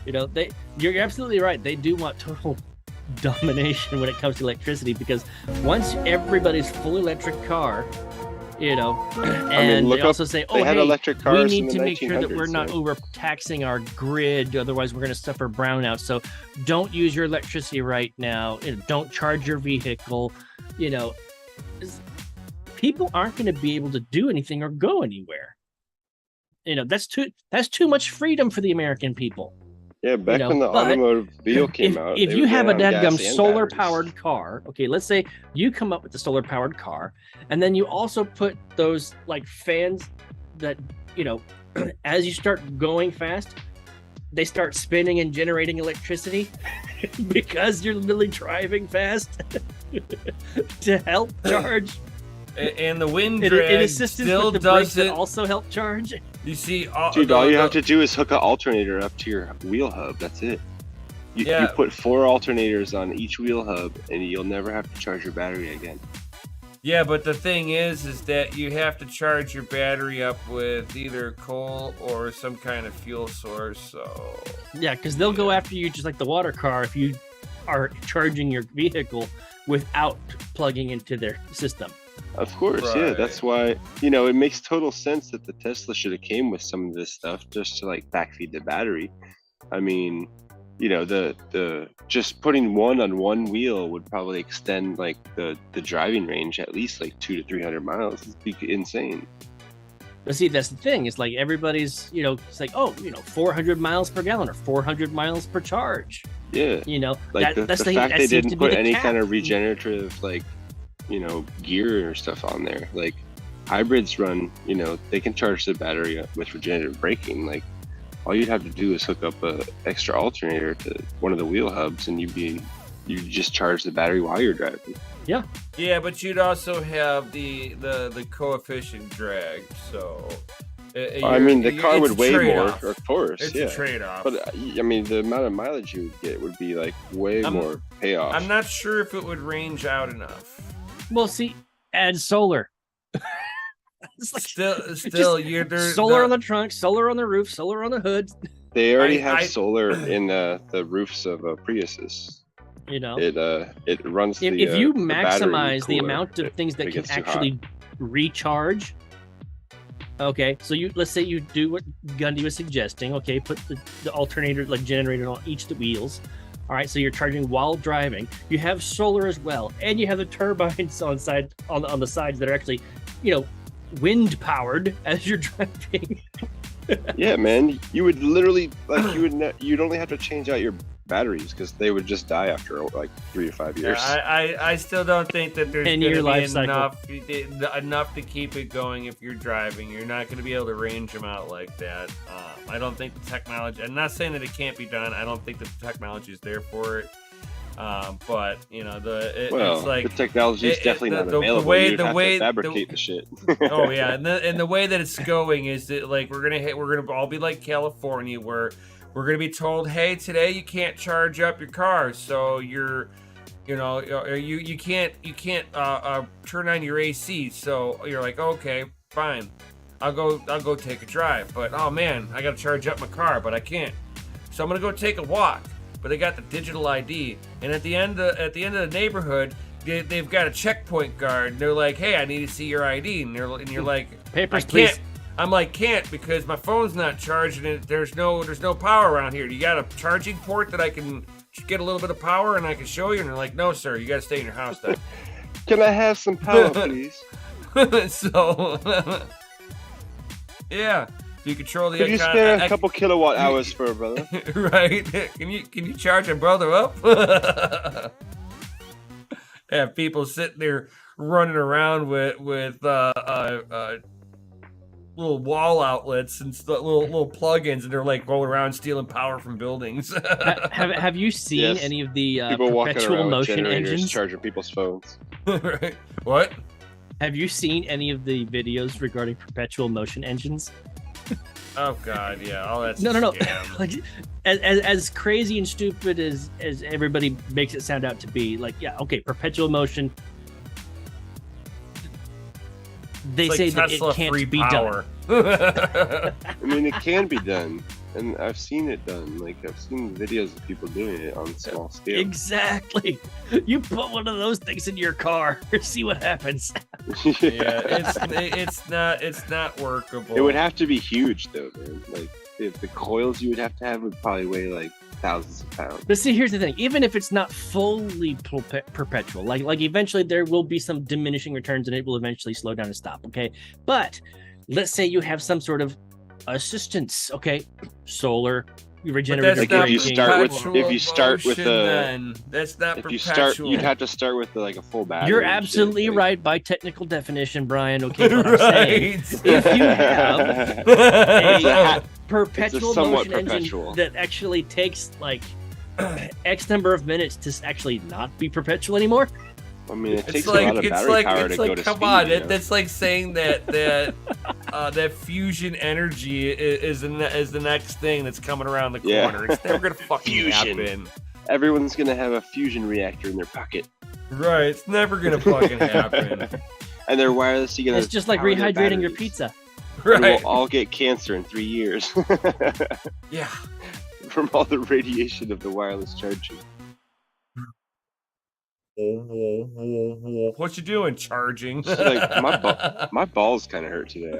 You know, you're absolutely right. They do want total domination when it comes to electricity, because once everybody's full electric car, you know, and they also say, oh, hey, electric we cars need in the to make sure that we're 1900s, not so- overtaxing our grid, otherwise we're going to suffer brownouts. So don't use your electricity right now. You know, don't charge your vehicle. You know, people aren't going to be able to do anything or go anywhere. You know, that's too much freedom for the American people. Yeah, back when the but automobile came out, if they you were have a ran on gas dadgum and solar batteries. powered car, okay, let's say you come up with the solar powered car, and then you also put those like fans that, you know, as you start going fast, they start spinning and generating electricity because you're literally driving fast to help charge. And the wind In drag assistance still with the brakes that doesn't. also help charge. You see, Dude, all you have to do is hook an alternator up to your wheel hub. That's it. You put 4 alternators on each wheel hub, and you'll never have to charge your battery again. Yeah, but the thing is that you have to charge your battery up with either coal or some kind of fuel source. So yeah, because they'll go after you just like the water car if you are charging your vehicle without plugging into their system. Of course, yeah. That's why, you know, it makes total sense that the Tesla should have came with some of this stuff just to like backfeed the battery. I mean, you know, the just putting one on one wheel would probably extend like the driving range at least like 200 to 300 miles. It'd be insane. But see, that's the thing. It's like everybody's, you know, it's like, oh, you know, 400 miles per gallon or 400 miles per charge. Yeah. You know, like the that's fact they seems to didn't be put the any cap. kind of regenerative, like, you know, gear or stuff on there. Like hybrids run, you know, they can charge the battery up with regenerative braking. Like all you'd have to do is hook up a extra alternator to one of the wheel hubs, and you just charge the battery while you're driving. Yeah. Yeah, but you'd also have the coefficient drag. So I mean, the car would weigh more, trade-off. of course. It's yeah. a trade-off. But I mean, the amount of mileage you would get would be like way more payoff. I'm not sure if it would range out enough. Well, see, add solar. It's like, Still, there's solar on the trunk, solar on the roof, solar on the hood. They already have solar in the roofs of Priuses. You know, it runs. if you maximize the amount of things that can actually recharge. Okay, so let's say you do what Gundy was suggesting. Okay, put the alternator, like generator, on each of the wheels. All right, so you're charging while driving. You have solar as well, and you have the turbines on the sides that are actually, you know, wind powered as you're driving. Yeah, man, you would literally you'd only have to change out your batteries because they would just die after like 3 to 5 years. I still don't think that there's going to be enough to keep it going if you're driving. You're not going to be able to range them out like that. I don't think the technology. I'm not saying that it can't be done. I don't think that the technology is there for it. But you know, it's like the technology is definitely not available. The way to fabricate the shit. Oh yeah, and the way that it's going is that like we're gonna all be like California, where we're gonna be told, hey, today you can't charge up your car, so you can't turn on your AC. So you're like, okay, fine, I'll go take a drive. But oh man, I gotta charge up my car, but I can't. So I'm gonna go take a walk. But they got the digital ID, and at the end of the neighborhood, they've got a checkpoint guard. And they're like, "Hey, I need to see your ID," and you're like, "Papers, please." I'm like, "Can't because my phone's not charged, and there's no power around here. You got a charging port that I can get a little bit of power, and I can show you?" And they're like, "No, sir, you got to stay in your house then." Can I have some power, please? So, yeah. You control the. Could you spare a couple kilowatt hours for a brother? Right? Can you charge a brother up? Have people sitting there running around with little wall outlets and little plugins, and they're like rolling around stealing power from buildings. Have you seen any of the perpetual motion engines charging people's phones? Right? What? Have you seen any of the videos regarding perpetual motion engines? Oh God, yeah, all that's No. scam. Like, as crazy and stupid as everybody makes it sound out to be, like, yeah, okay, perpetual motion. They It's say like that Tesla it can't free be power. I mean, it can be done, and I've seen it done. Like, I've seen videos of people doing it on small scale. done. Exactly. You put one of those things in your car, see what happens. Yeah, it's not workable. It would have to be huge, though, man. Like, if the coils you would have to have would probably weigh like thousands of pounds. But see, here's the thing: even if it's not fully perpetual, like eventually there will be some diminishing returns, and it will eventually slow down and stop. Okay, but let's say you have some sort of assistance. Okay, solar, regenerative Like, if you braking. start with then that's not if perpetual. you start, you'd have to start with like a full battery. You're and shit, absolutely like- right by technical definition, Brian. Okay, but I'm saying Right. if you have It's a a perpetual somewhat motion perpetual. engine that actually takes like X number of minutes to actually not be perpetual anymore. I mean, it It's takes like a lot of battery power to go to come speed. on, you know? that's like saying that fusion energy is the next thing that's coming around the Yeah. corner. It's never gonna fucking Fusion. happen. Everyone's gonna have a fusion reactor in their pocket, Right, it's never gonna fucking happen. and they're wirelessly gonna. It's just like power their rehydrating your batteries. pizza. And Right. We'll all get cancer in 3 years Yeah. from all the radiation of the wireless charging. What you doing? Charging? It's like, my balls kind of hurt today.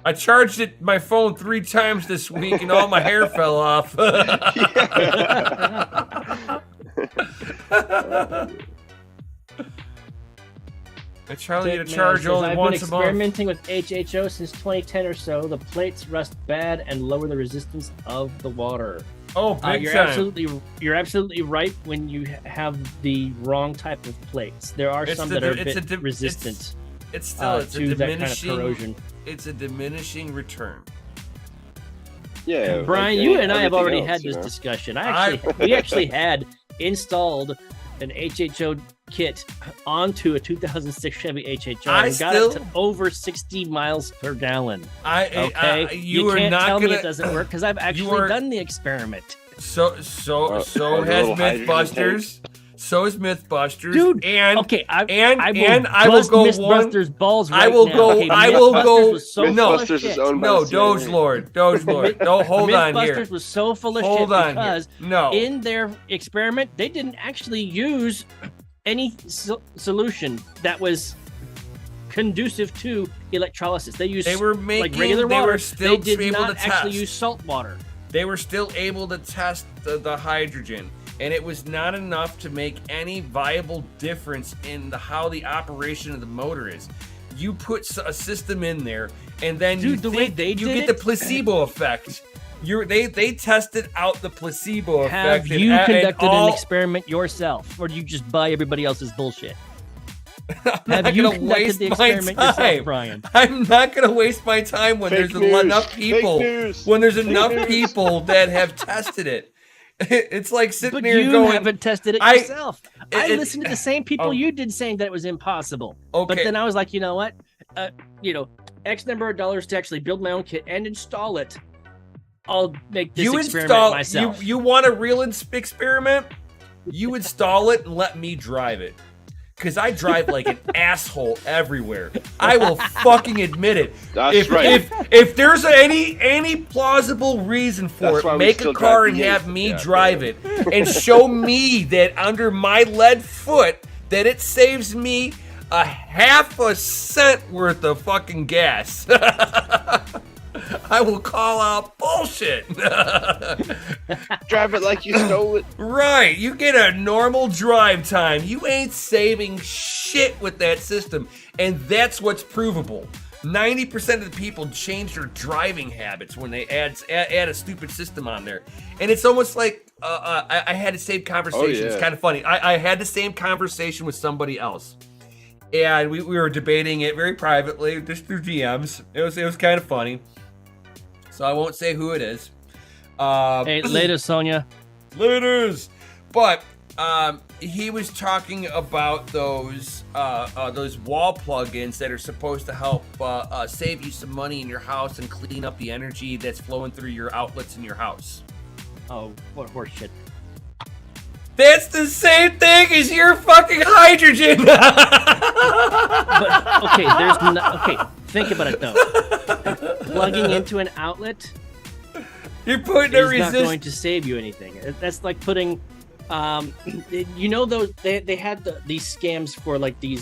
I charged my phone 3 times this week, and all my hair fell off. And Charlie had to charge only I've once been a month. experimenting with HHO since 2010 or so. The plates rust bad and lower the resistance of the water. Oh, big You're time. you're absolutely right when you have the wrong type of plates. There are It's some the- that are a it's a bit di- resistant It's still it's a to that kind of diminishing. corrosion. It's a diminishing return. Yeah, Brian, like you and I have everything already else, had you this know? discussion. We actually had installed an HHO kit onto a 2006 Chevy HHO and got it to over 60 miles per gallon. Okay, You are can't not tell gonna. me it doesn't work because I've actually done the experiment. So Or has little hydrogen MythBusters. So is MythBusters, Dude, and Okay, I will bust go MythBusters balls right I will now. go- Okay, I will MythBusters go- was so full of MythBusters is shit. owned by no the CIA. DogeLord. No, hold on here. MythBusters was so full of Hold shit on because here. No. in their experiment they didn't actually use any solution that was conducive to electrolysis. They used They were making. like regular they water. were still They did able not to test. actually use salt water. They were still able to test the hydrogen, and it was not enough to make any viable difference in how the operation of the motor is. You put a system in there, and then Dude, the way they you did get it- the placebo effect. They tested out the placebo effect. Have you and conducted all, an experiment yourself, or do you just buy everybody else's bullshit? I'm not Have you gonna conducted waste the my experiment time. yourself, Brian? I'm not gonna waste my time when Fake there's news. enough Fake people. news. When there's Fake enough news. people that have tested it. It's like sitting But there you going, haven't tested it I- yourself. I it- listened to the same people oh. you did saying that it was impossible. But okay, then I was like, you know what? X number of dollars to actually build my own kit and install it. I'll make this you experiment install myself. you want a real experiment? You install it and let me drive it. Cause I drive like an asshole everywhere. I will fucking admit it. That's right. If there's any plausible reason for That's why it, we make still a car drive and V8s. have me Yeah, drive yeah. it, and show me that under my lead foot that it saves me a half a cent worth of fucking gas. I will call out bullshit. Drive it like you stole it. Right, you get a normal drive time. You ain't saving shit with that system, and that's what's provable. 90% of the people change their driving habits when they add a stupid system on there, and it's almost like I had the same conversation. It's yeah. kind of funny. I had the same conversation with somebody else, and we were debating it very privately, just through DMs. It was kind of funny, so I won't say who it is. Hey, later, Sonia. Laters. But he was talking about those wall plugins that are supposed to help save you some money in your house and clean up the energy that's flowing through your outlets in your house. Oh, what horse shit. That's the same thing as your fucking hydrogen. But okay, think about it though. Plugging into an outlet You're putting a is not resistance. going to save you anything. That's like putting, those they had these scams for like these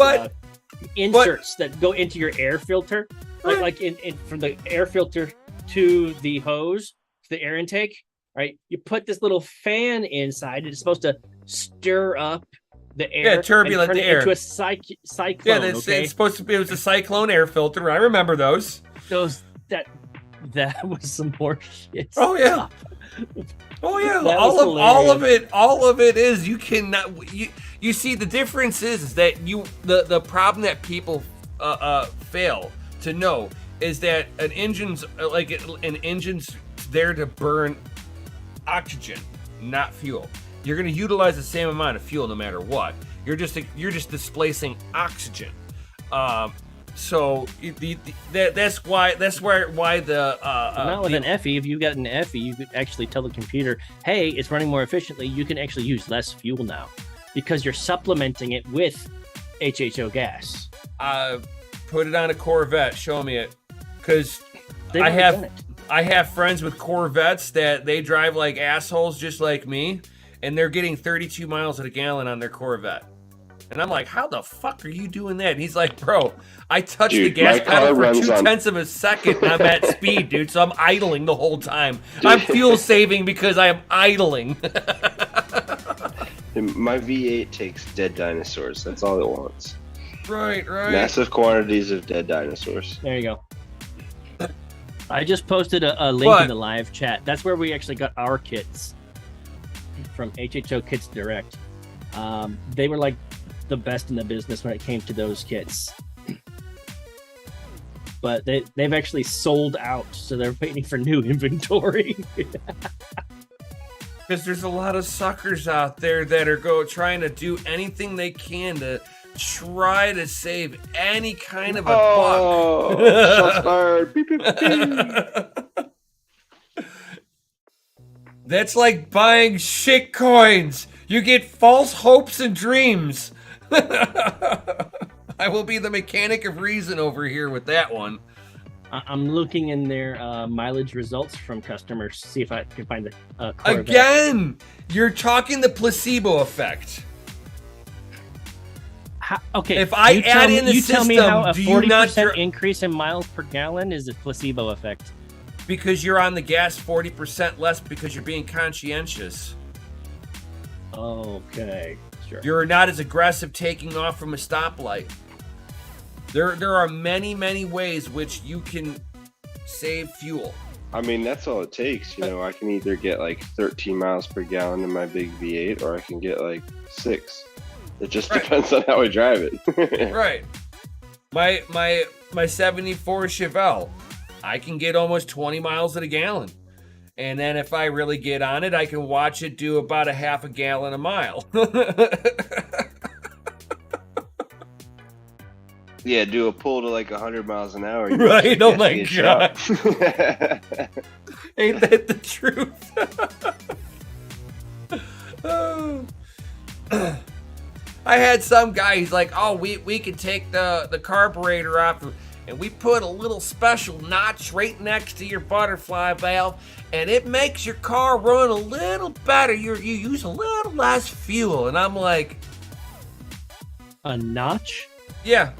inserts that go into your air filter, like in from the air filter to the hose, to the air intake. Right, you put this little fan inside. It's supposed to stir up the air, turbulent and turn the it air into a cyclone. Yeah, it's supposed to be. It was a cyclone air filter. I remember those. That was some more shit. Oh yeah. Oh yeah. That all was of it is you cannot. You see the difference is that the problem that people fail to know is that an engine's there to burn oxygen, not fuel. You're going to utilize the same amount of fuel no matter what. You're just displacing oxygen. So that's why the not with an FE. If you got an FE, you could actually tell the computer, "Hey, it's running more efficiently. You can actually use less fuel now because you're supplementing it with HHO gas." Put it on a Corvette. Show me it, because They've I already have. done it. I have friends with Corvettes that they drive like assholes just like me, and they're getting 32 miles at a gallon on their Corvette. And I'm like, how the fuck are you doing that? And he's like, bro, I touch the gas pedal for 0.2 of a second and I'm at speed, dude, so I'm idling the whole time. Dude. I'm fuel saving because I am idling. My V8 takes dead dinosaurs. That's all it wants. Right. Massive quantities of dead dinosaurs. There you go. I just posted a link in the live chat. That's where we actually got our kits from HHO Kits Direct. They were like the best in the business when it came to those kits. But they've actually sold out, so they're waiting for new inventory. Because there's a lot of suckers out there that are trying to do anything they can to try to save any kind of a buck. Shots fired. Beep, beep, beep. That's like buying shit coins. You get false hopes and dreams. I will be the mechanic of reason over here with that one. I'm looking in their mileage results from customers to see if I can find the Corvette. Again, you're talking the placebo effect. Okay, if I add in the system, tell me how a do you not 40% increase in miles per gallon is a placebo effect? Because you're on the gas 40% less because you're being conscientious. Okay, sure. You're not as aggressive taking off from a stoplight. There are many ways which you can save fuel. I mean, that's all it takes. You know, I can either get like 13 miles per gallon in my big V8, or I can get like 6. It just depends on how I drive it. Right. My 74 Chevelle, I can get almost 20 miles at a gallon. And then if I really get on it, I can watch it do about a half a gallon a mile. Yeah, do a pull to like 100 miles an hour. Right? Oh my God. Ain't that the truth? I had some guy, he's like, oh, we can take the carburetor off, and we put a little special notch right next to your butterfly valve, and it makes your car run a little better. You use a little less fuel. And I'm like, a notch? Yeah.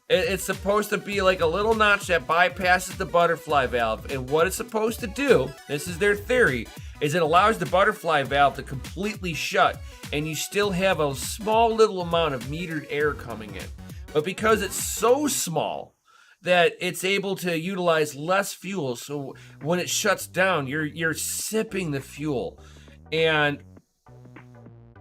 It's supposed to be like a little notch that bypasses the butterfly valve. And what it's supposed to do, this is their theory, is it allows the butterfly valve to completely shut, and you still have a small little amount of metered air coming in. But because it's so small that it's able to utilize less fuel, so when it shuts down, you're sipping the fuel. And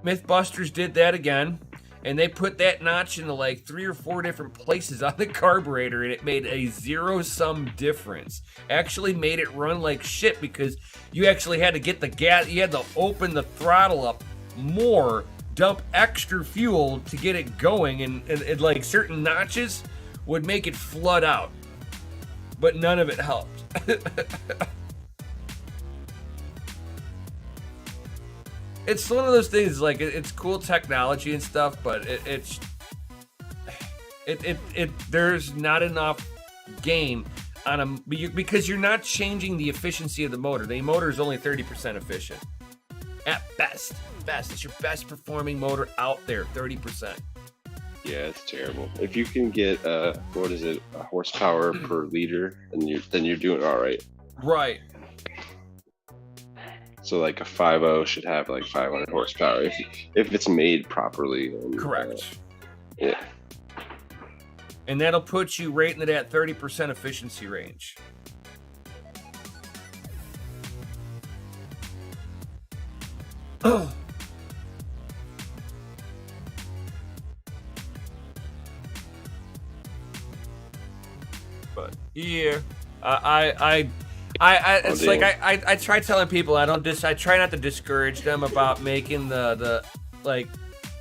Mythbusters did that again. And they put that notch into like 3 or 4 different places on the carburetor, and it made a zero-sum difference. Actually made it run like shit because you actually had to get the gas, you had to open the throttle up more dump extra fuel to get it going, and like certain notches would make it flood out, but none of it helped. It's one of those things, like, it's cool technology and stuff, but there's not enough gain on a, because you're not changing the efficiency of the motor. The motor is only 30% efficient at best. It's your best performing motor out there, 30%. Yeah, it's terrible. If you can get a horsepower per liter, then you're doing all right. Right. So like a 5.0 should have like 500 horsepower if it's made properly. And, correct. Yeah. And that'll put you right into that 30% efficiency range. Oh. But yeah, it's like I try telling people I try not to discourage them about making the like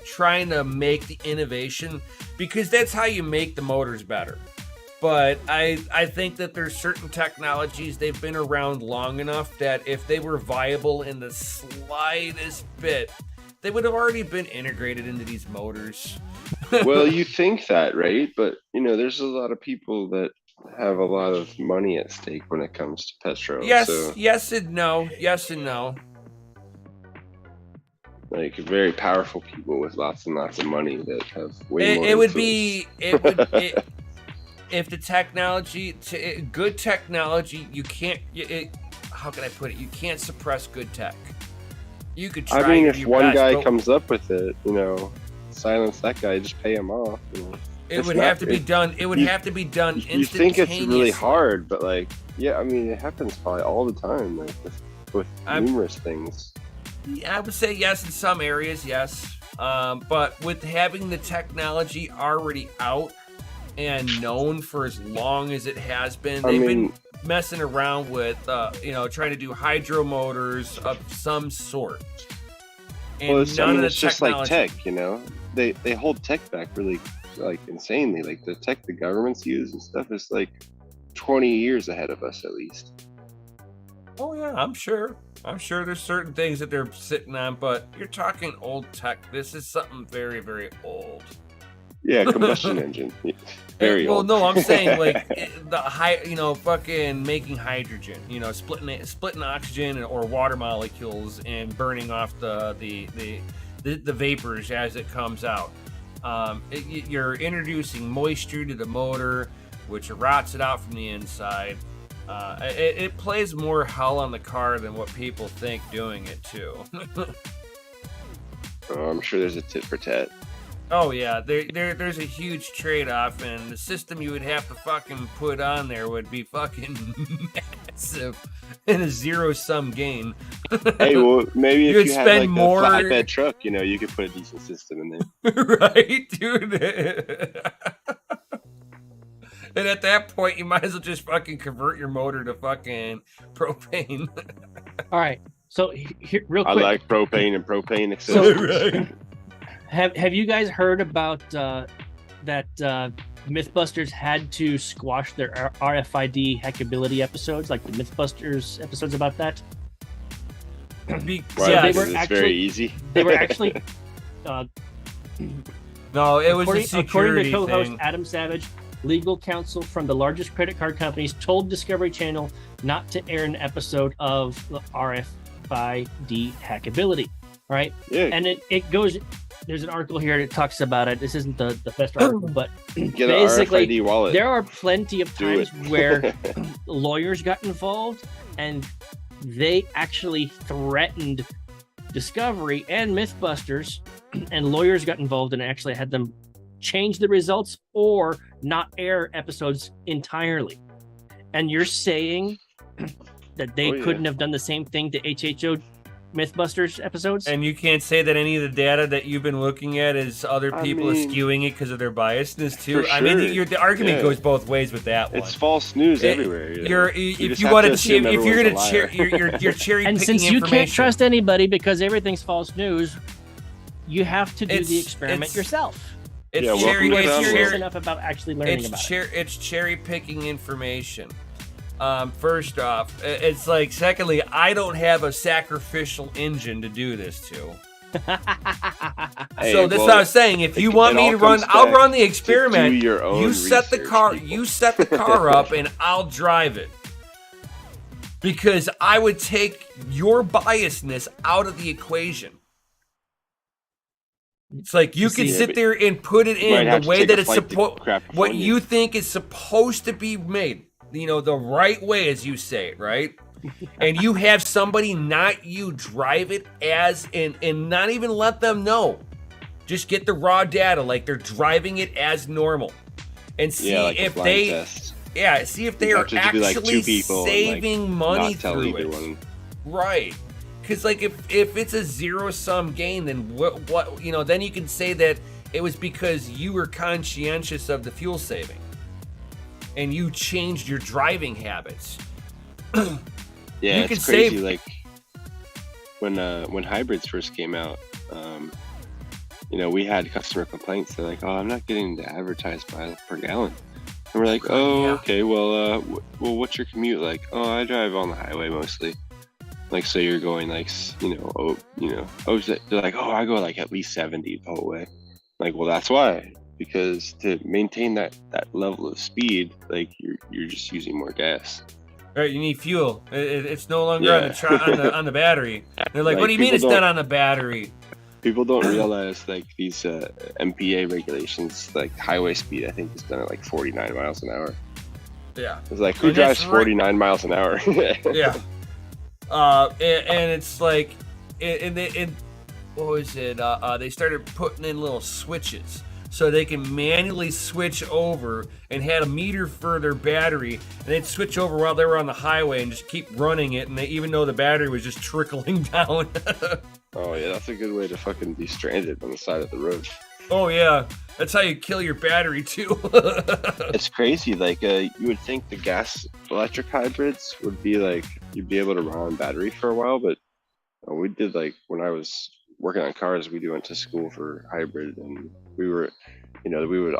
trying to make the innovation, because that's how you make the motors better. But I think that there's certain technologies, they've been around long enough that if they were viable in the slightest bit, they would have already been integrated into these motors. Well, you think that, right? But there's a lot of people that have a lot of money at stake when it comes to petro. Yes and no. Like very powerful people with lots and lots of money that have way more. If the technology, good technology, you can't. How can I put it? You can't suppress good tech. You could try. I mean, if one guy comes up with it, silence that guy, just pay him off. It would have to be done. It would have to be done instantaneously. You think it's really hard, but like, yeah, I mean, it happens probably all the time, like with numerous things. I would say yes in some areas, yes. But with having the technology already out and known for as long as it has been, they've been messing around with, trying to do hydro motors of some sort. And it's just like tech, they hold tech back really like insanely. Like the tech the governments use and stuff is like 20 years ahead of us at least. Oh yeah, I'm sure there's certain things that they're sitting on, but you're talking old tech. This is something very, very old. Yeah, combustion engine. Very old. Well, no, I'm saying like fucking making hydrogen, splitting oxygen or water molecules and burning off the vapors as it comes out. You're introducing moisture to the motor, which rots it out from the inside. It plays more hell on the car than what people think doing it too. I'm sure there's a tit for tat. Oh yeah, there's a huge trade-off, and the system you would have to fucking put on there would be fucking massive and a zero-sum gain. Hey, well, maybe if you had like more... a flatbed truck, you could put a decent system in there. Right, dude? And at that point, you might as well just fucking convert your motor to fucking propane. All right, so here, real quick. I like propane and propane accessories. Have you guys heard about that Mythbusters had to squash their RFID hackability episodes, like the Mythbusters episodes about that? Yeah, it's very easy. They were actually. No, it was a security according to co-host thing. Adam Savage, legal counsel from the largest credit card companies told Discovery Channel not to air an episode of the RFID hackability. Right? Yeah. And it goes. There's an article here that talks about it. This isn't the best article, but Get basically, an RFID wallet. there are plenty of times where lawyers got involved and they actually threatened Discovery and Mythbusters, and lawyers got involved and actually had them change the results or not air episodes entirely. And you're saying that they couldn't have done the same thing to HHO Mythbusters episodes? And you can't say that any of the data that you've been looking at is other people skewing it because of their biaisness too. Sure. I mean, the argument goes both ways with that one. It's false news everywhere. If you're going to cherry and picking since you information. can't trust anybody because everything's false news, You have to do the It's- experiment it's- yourself. It's Yeah, cherry. welcome to You're It's serious cherry- enough about actually learning about it. It's cherry picking information. First off, it's like. Secondly, I don't have a sacrificial engine to do this to. Hey, So that's well, what I was saying. If you want it me all to run, comes I'll back run the to experiment. do your own You set the research, car. people. You set the car up, and I'll drive it. Because I would take your biasness out of the equation. It's like you can see, sit there and put it you might in have the to way take that a it's flight to supposed, crap what California. you think is supposed to be made. You know, the right way, as you say it, right? And you have somebody, not you, drive it as and not even let them know. Just get the raw data, like they're driving it as normal, and see Yeah, like a if blind they, test. see if they You are have to be like actually two people and, like, saving money not tell through either it. one. Right. Because like if it's a zero-sum gain, then what you know, then you can say that it was because you were conscientious of the fuel saving and you changed your driving habits. Yeah, You it's can crazy. save- Like when hybrids first came out, you know, we had customer complaints. They're like, "Oh, I'm not getting the advertised miles per gallon," and we're like, "Oh, Yeah. okay. Well, well, what's your commute like?" "Oh, I drive on the highway mostly." Like, so you're going like, they're like, "Oh, I go like at least 70 the whole way." Like, well, that's why, because to maintain that level of speed, like you're just using more gas. Right, you need fuel. It's no longer Yeah. on the battery. They're like, Like, what do you mean it's people not don't- on the battery? People don't realize like these MPA regulations, like highway speed, I think is done at like 49 miles an hour. Yeah. It's like, who And that's drives right. 49 miles an hour? Yeah. And it's like, and what was it? They started putting in little switches so they can manually switch over, and had a meter for their battery, and they'd switch over while they were on the highway and just keep running it, and they even though the battery was just trickling down. Oh yeah, that's a good way to fucking be stranded on the side of the road. Oh yeah, that's how you kill your battery too. It's crazy. Like you would think the gas electric hybrids would be like you'd be able to run on battery for a while, but we did, like when I was working on cars, we went to school for hybrid, and we were, we would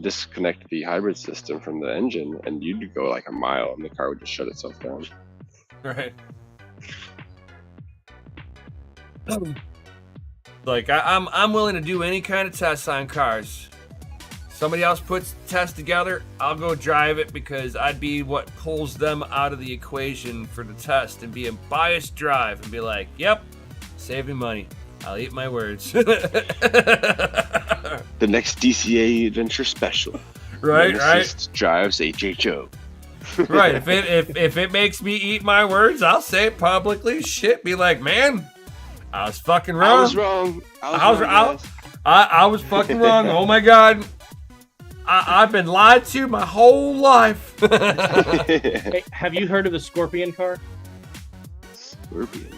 disconnect the hybrid system from the engine, and you'd go like a mile, and the car would just shut itself down. Right. Like I'm willing to do any kind of tests on cars. Somebody else puts the test together, I'll go drive it, because I'd be what pulls them out of the equation for the test, and be a biased drive and be like, yep, saving money. I'll eat my words. The next DCA adventure special. Right. Nemesis drives HHO. Right. If it makes me eat my words, I'll say it publicly. Shit, be like, man, I was fucking wrong. I was wrong. I was fucking wrong. Oh my god. I've been lied to my whole life. Hey, have you heard of the Scorpion car? Scorpion.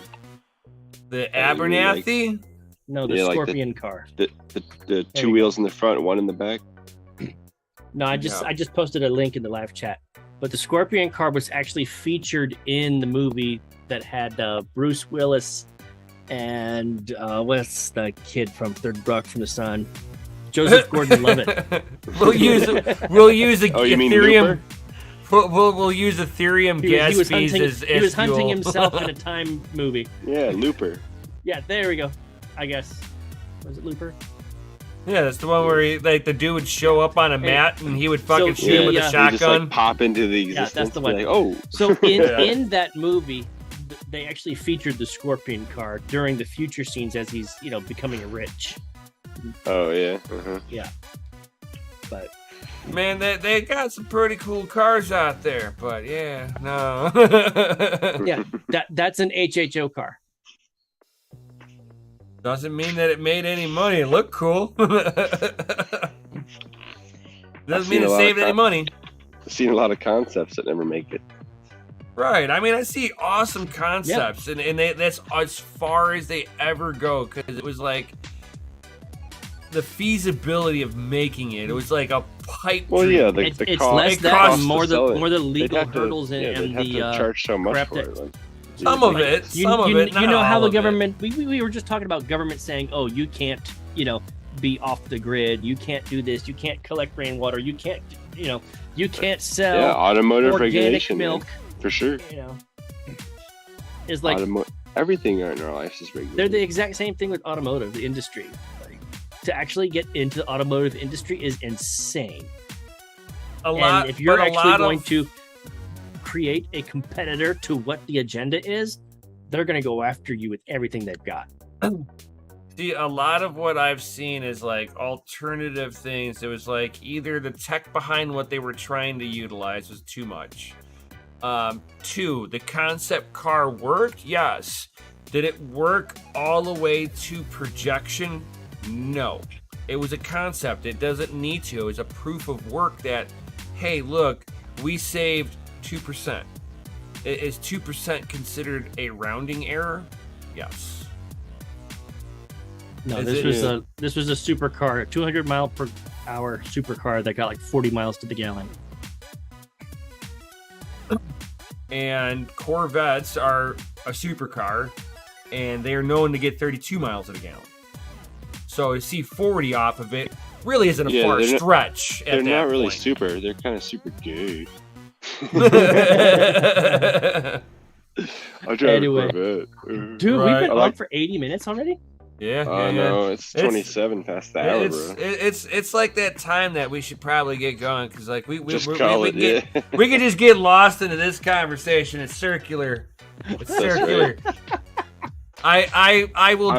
The Oh, you mean, like- Abernathy? No, the Yeah, like the- Scorpion car. The you two wheels in the front, one in the back. No, I just posted a link in the live chat. But the Scorpion car was actually featured in the movie that had Bruce Willis and what's the kid from Third Rock from the Sun? Joseph Gordon-Levitt. We'll use a Oh, you mean Ethereum. Looper? We'll use Ethereum gas he was fees hunting, as he was hunting fuel. himself in a time movie. Yeah, Looper. Yeah, there we go. I guess. Was it Looper? Yeah, that's the one where the dude would show up on a mat and he would fucking So shoot him with he, a You just shotgun. like pop into the existence. that's the and be one. Like, oh, So Yeah. in that movie, they actually featured the Scorpion car during the future scenes as he's becoming rich. oh yeah. Uh-huh. But Man, they got some pretty cool cars out there, but yeah, no. yeah, that's an HHO car. Doesn't mean that it made any money. It looked cool. Doesn't mean seen a it lot of saved any money. I've seen a lot of concepts that never make it. Right. I mean, I see awesome concepts, and that's as far as they ever go, because it was like the feasibility of making it. It was like a pipe Well, dream. yeah, It's cost, less it that costs and to more sell the it. more the They'd legal have to- hurdles yeah, and they'd have the to charge so much crap for that it. Like, Some of it. Some of it. You Not know how all the of it. government. We were just talking about government saying, "Oh, you can't, be off the grid. You can't do this. You can't collect rainwater. You can't, you can't sell Yeah, automotive organic regulation, milk." man, for sure. Is like everything in our life is regulated. they're the exact same thing with automotive industry. Like, to actually get into the automotive industry is insane. And if you're actually going to create a competitor to what the agenda is, they're going to go after you with everything they've got. See, a lot of what I've seen is like alternative things. It was like either the tech behind what they were trying to utilize was too much. 2, the concept car worked? Yes. Did it work all the way to projection? No. It was a concept. It doesn't need to. It was a proof of work that, hey, look, we saved 2%. Is 2% considered a rounding error? Yes. No, this was a supercar, a 200 mile per hour supercar that got like 40 miles to the gallon. And Corvettes are a supercar, and they are known to get 32 miles to the gallon. So to see 40 off of it really isn't a far stretch. They're not really super. They're kind of super gay. Anyway, dude, we've been on for 80 minutes already. Yeah. No, it's 27 past the hour, bro. It's like that time that we should probably get going because like we could just get lost into this conversation. It's circular. It's circular. I will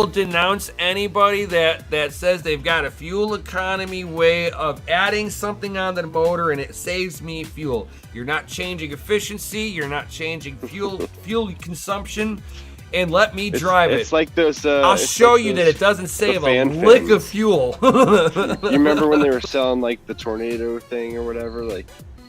denounce anybody that says they've got a fuel economy way of adding something on the motor and it saves me fuel. You're not changing efficiency. You're not changing fuel consumption. And let me drive it. It's like those. I'll show you that it doesn't save a lick of fuel. You remember when they were selling like the tornado thing or whatever? Like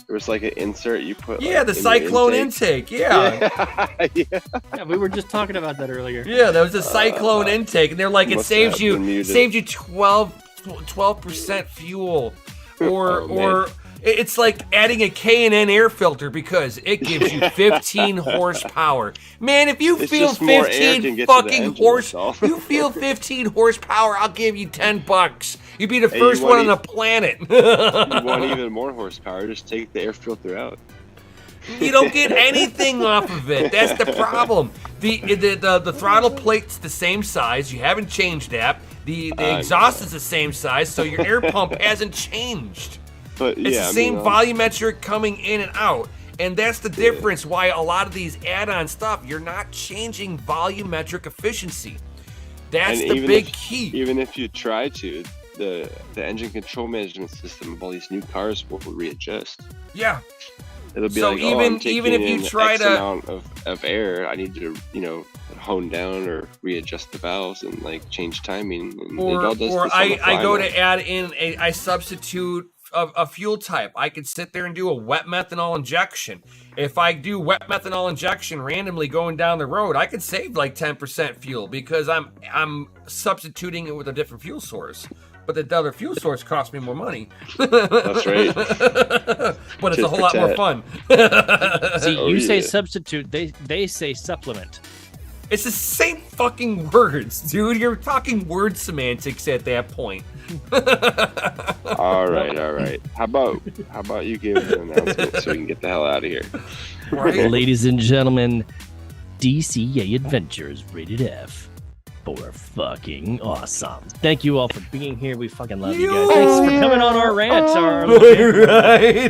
there was like an insert you put. Yeah, the cyclone intake. Yeah. Yeah, we were just talking about that earlier. Yeah, that was a cyclone intake, and they're like, it saves you 12% fuel, or it's like adding a K&N air filter because it gives you 15 horsepower. Man, if you feel 15 fucking you feel 15 horsepower, I'll give you $10. You'd be the first one on the planet. You want even more horsepower? Just take the air filter out. You don't get anything off of it. That's the problem. The throttle plate's the same size. You haven't changed that. The exhaust is the same size, so your air pump hasn't changed. But it's the same volumetric coming in and out. And that's the difference why a lot of these add-on stuff, you're not changing volumetric efficiency. That's the big key. Even if you try to, the engine control management system of all these new cars will readjust. Yeah. It'll be so like, even if you try X to amount of air, I need to, hone down or readjust the valves and like change timing. And I go to add in I substitute a fuel type. I could sit there and do a wet methanol injection. If I do wet methanol injection randomly going down the road, I could save like 10% fuel because I'm substituting it with a different fuel source. But the other fuel source costs me more money. That's right. But it's a whole lot more fun. See, you say substitute, they say supplement. It's the same fucking words, dude. You're talking word semantics at that point. All right. How about you give an announcement so we can get the hell out of here? Right. Ladies and gentlemen, DCA Adventures rated F for fucking awesome. Thank you all for being here. We fucking love you guys. Thanks for coming on our rant.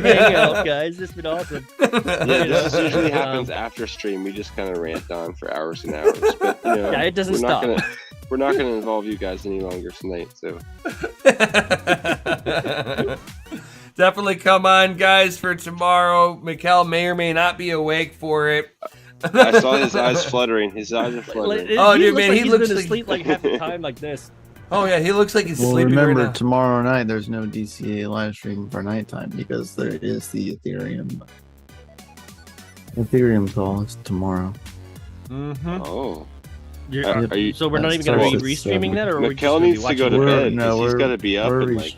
Hangout, guys. This has been awesome. This usually happens after stream. We just kind of rant on for hours and hours. But, it doesn't stop. We're not going to involve you guys any longer tonight. So definitely come on, guys, for tomorrow. Mikkel may or may not be awake for it. I saw his eyes fluttering. His eyes are fluttering. He looks been asleep like half the time like this. Oh yeah, he looks like he's sleeping remember, right now. Tomorrow night there's no DCA live stream for nighttime because there is the Ethereum call is tomorrow. Mm-hmm. Oh. So we're not even going to be restreaming that, or Mikkel needs to go to bed. No, he's got to be up at like.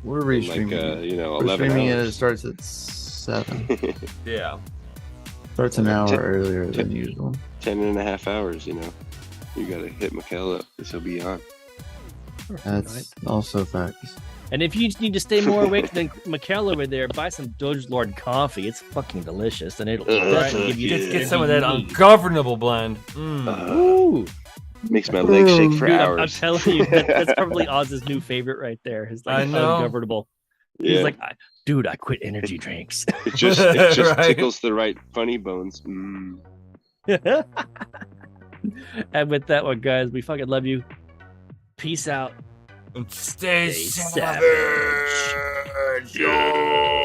We're restreaming. Like, 11 we're streaming hours. it. It starts at 7. Yeah. Starts an hour earlier than usual. 10.5 hours, you know. You gotta hit Mikhail up because he'll be on. That's also facts. And if you need to stay more awake than Mikhail over there, buy some DogeLord coffee. It's fucking delicious, and it'll definitely give you. Get some of that ungovernable blend. Ooh. Makes my legs shake for Dude, hours. I'm telling you, that's probably Oz's new favorite right there. His like I know. ungovernable. Yeah. He's like, dude, I quit energy drinks. It just Right. tickles the right funny bones. Mm. And with that one, guys, we fucking love you. Peace out. And stay Stay savage. Yo.